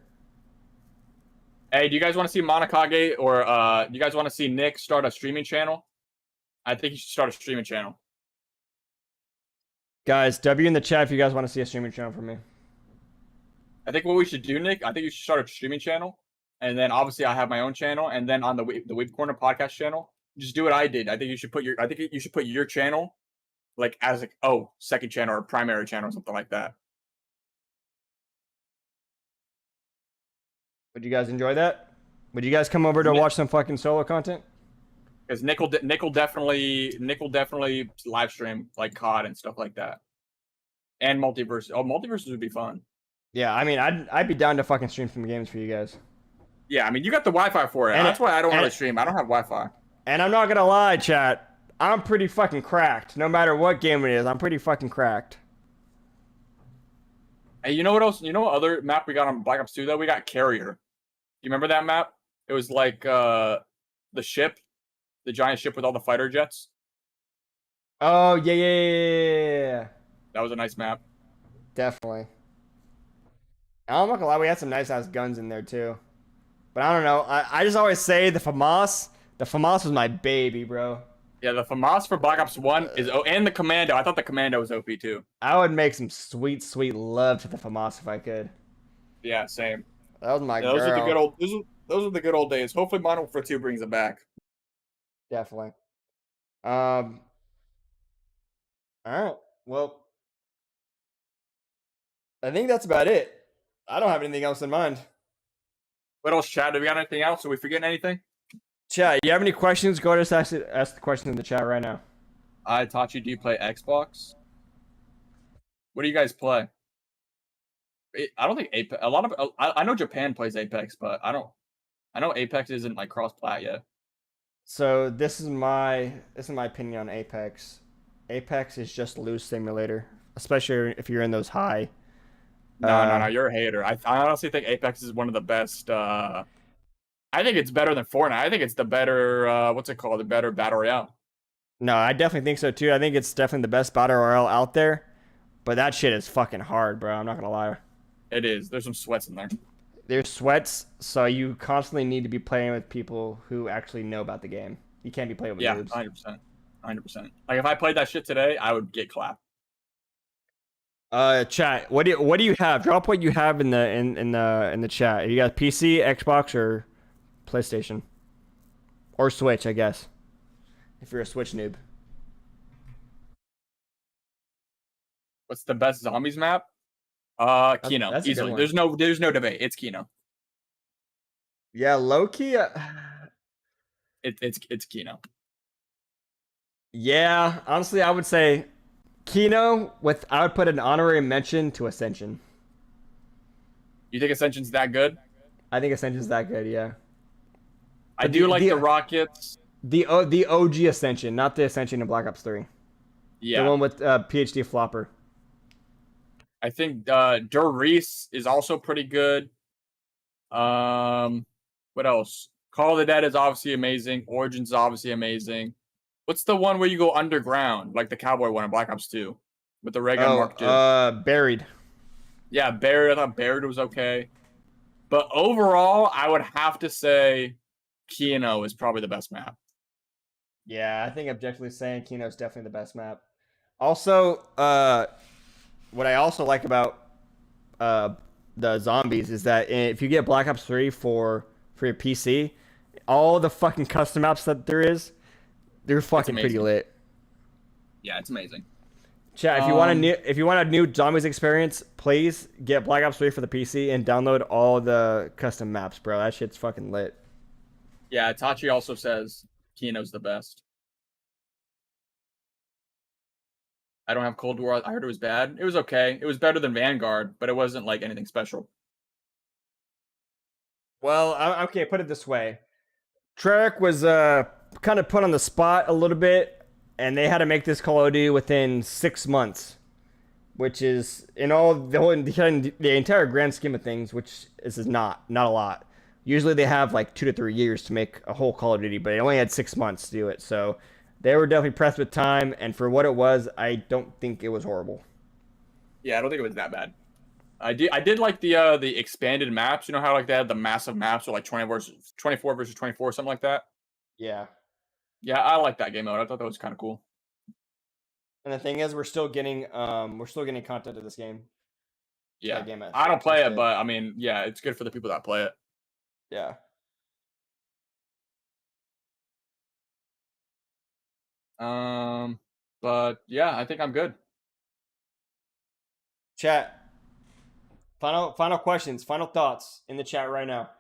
Hey, do you guys want to see Monokage or do you guys want to see Nick start a streaming channel? I think you should start a streaming channel. Guys, W in the chat if you guys want to see a streaming channel from me. I think what we should do, Nick, I think you should start a streaming channel. And then obviously I have my own channel. And then on the Weeb Corner podcast channel, just do what I did. I think you should put your channel like as like, second channel or primary channel or something like that. Would you guys enjoy that? Would you guys come over to watch some fucking solo content? Because Nick will definitely live stream like COD and stuff like that. And multiverse. Oh, multiverses would be fun. Yeah, I mean, I'd be down to fucking stream some games for you guys. Yeah, I mean, you got the Wi-Fi for it. And That's why I don't and really stream. I don't have Wi-Fi. And I'm not gonna lie, chat. I'm pretty fucking cracked. No matter what game it is, I'm pretty fucking cracked. Hey, you know what else? You know what other map we got on Black Ops 2 though? We got Carrier. You remember that map? It was like the ship, the giant ship with all the fighter jets. Oh yeah. That was a nice map. Definitely. I'm not gonna lie, we had some nice ass guns in there too. But I don't know. I just always say the FAMAS. The FAMAS was my baby, bro. Yeah, the FAMAS for Black Ops 1 is and the Commando. I thought the Commando was OP too. I would make some sweet, sweet love to the FAMAS if I could. Yeah, same. That was my Yeah, those girl. are the good old. Those are the good old days. Hopefully, Modern Warfare 2 brings it back. Definitely. All right. Well, I think that's about it. I don't have anything else in mind. What else, Chad? Do we got anything else? Are we forgetting anything? Chat, you have any questions? Go ahead and ask the question in the chat right now. Tachi, do you play Xbox? What do you guys play? I don't think Apex. A lot of I know Japan plays Apex, but I know Apex isn't like cross-plat yet. So this is my opinion on Apex. Apex is just loot simulator, especially if you're in those high. No, you're a hater. I honestly think Apex is one of the best. I think it's better than Fortnite. I think it's the better. What's it called? The better battle royale. No, I definitely think so too. I think it's definitely the best battle royale out there. But that shit is fucking hard, bro. I'm not gonna lie. It is. There's some sweats in there. There's sweats, so you constantly need to be playing with people who actually know about the game. You can't be playing with Yeah, noobs. 100%. Like if I played that shit today, I would get clapped. Chat. What do you have? Drop what you have in the chat. You got PC, Xbox, or PlayStation, or Switch, I guess. If you're a Switch noob. What's the best zombies map? Kino. that's a good Easily. one. There's no debate. It's Kino. Yeah, low key. It's Kino. Yeah, honestly, I would say Kino. I would put an honorary mention to Ascension. You think Ascension's that good? I think Ascension's that good. Yeah. I But do like the Rockets. The OG Ascension, not the Ascension in Black Ops 3. Yeah. The one with PhD Flopper. I think Der Reese is also pretty good. What else? Call of the Dead is obviously amazing. Origins is obviously amazing. What's the one where you go underground, like the cowboy one in Black Ops 2 with the ray gun Mark II? Buried. Yeah, Buried. I thought Buried was okay. But overall, I would have to say Kino is probably the best map. Yeah, I think objectively saying Kino's definitely the best map. Also, what I also like about the zombies is that if you get Black Ops 3 for your PC, all the fucking custom maps that there is, they're fucking pretty lit. Yeah, it's amazing. Chat, if you want a new zombies experience, please get Black Ops 3 for the PC and download all the custom maps, bro. That shit's fucking lit. Yeah, Tachi also says Kino's the best. I don't have Cold War. I heard it was bad. It was okay. It was better than Vanguard, but it wasn't like anything special. Well, okay, put it this way. Treyarch was kind of put on the spot a little bit, and they had to make this Call of Duty within 6 months, which is in all the entire grand scheme of things, which is not a lot. Usually they have like 2 to 3 years to make a whole Call of Duty, but they only had 6 months to do it. So they were definitely pressed with time, and for what it was, I don't think it was horrible. Yeah, I don't think it was that bad. I did like the expanded maps. You know how like they had the massive maps, or like 24 versus 24, something like that. Yeah. Yeah, I like that game mode. I thought that was kind of cool. And the thing is, we're still getting content to this game. Yeah, I don't play it, but I mean, yeah, it's good for the people that play it. Yeah. But yeah, I think I'm good. Chat. Final questions, final thoughts in the chat right now.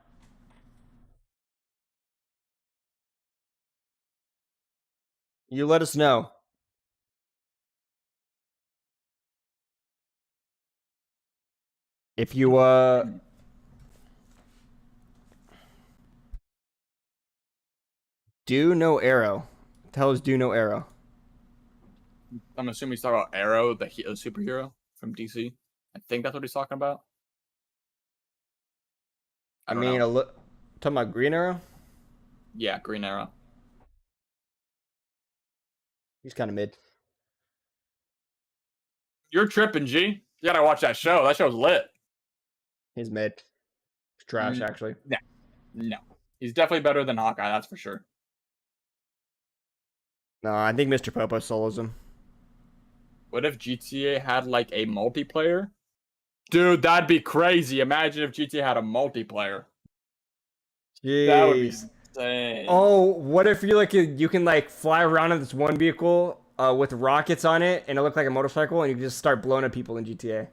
You let us know. If you do no arrow. Tell us do no arrow. I'm assuming he's talking about Arrow, the superhero from DC. I think that's what he's talking about. I mean, talking about Green Arrow? Yeah, Green Arrow. He's kind of mid. You're tripping, G. You gotta watch that show. That show's lit. He's mid. It's trash, actually. No. He's definitely better than Hawkeye, that's for sure. No, I think Mr. Popo solos him. What if GTA had like a multiplayer? Dude, that'd be crazy. Imagine if GTA had a multiplayer. Jeez. That would be insane. Oh, what if you can like fly around in this one vehicle with rockets on it, and it look like a motorcycle, and you just start blowing up people in GTA?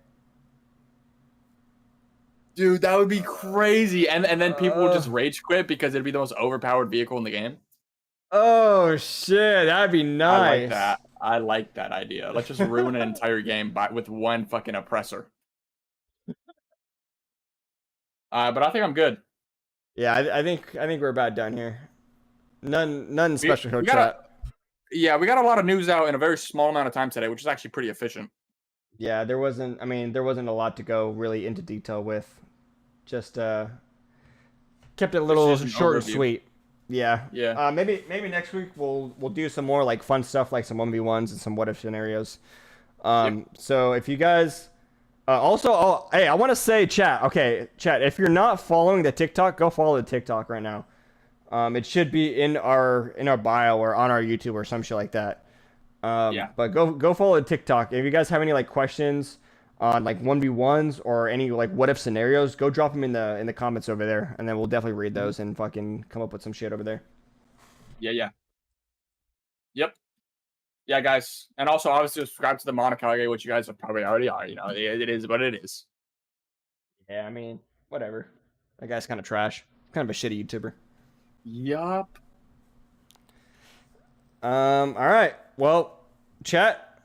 Dude, that would be crazy. And then people would just rage quit because it'd be the most overpowered vehicle in the game. Oh shit, that'd be nice. I like that. I like that idea. Let's just ruin an entire game with one fucking oppressor. But I think I'm good. Yeah, I think we're about done here. None special hook chat. Yeah, we got a lot of news out in a very small amount of time today, which is actually pretty efficient. Yeah, there wasn't a lot to go really into detail with. Just kept it a little short and sweet. Yeah. Yeah. Maybe next week we'll do some more like fun stuff, like some 1v1s and some what if scenarios. So if you guys also, hey, I want to say, chat, if you're not following the TikTok, go follow the TikTok right now. It should be in our bio or on our YouTube or some shit like that. But go follow the TikTok. If you guys have any like questions on like 1v1s or any like what if scenarios, go drop them in the comments over there, and then we'll definitely read those and fucking come up with some shit over there. Yeah. Yep. Yeah, guys. And also, obviously, subscribe to the Monokage, which you guys probably already are. You know, it is what it is. Yeah, I mean, whatever. That guy's kind of trash. Kind of a shitty YouTuber. Yup. All right. Well, chat,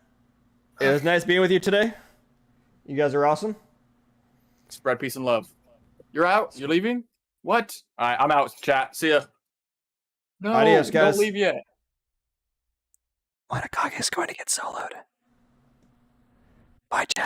it was nice being with you today. You guys are awesome. Spread peace and love. You're out? You're leaving? What? All right, I'm out, chat. See ya. No, adios, guys. Don't leave yet. Monokage is going to get soloed. Bye, chat.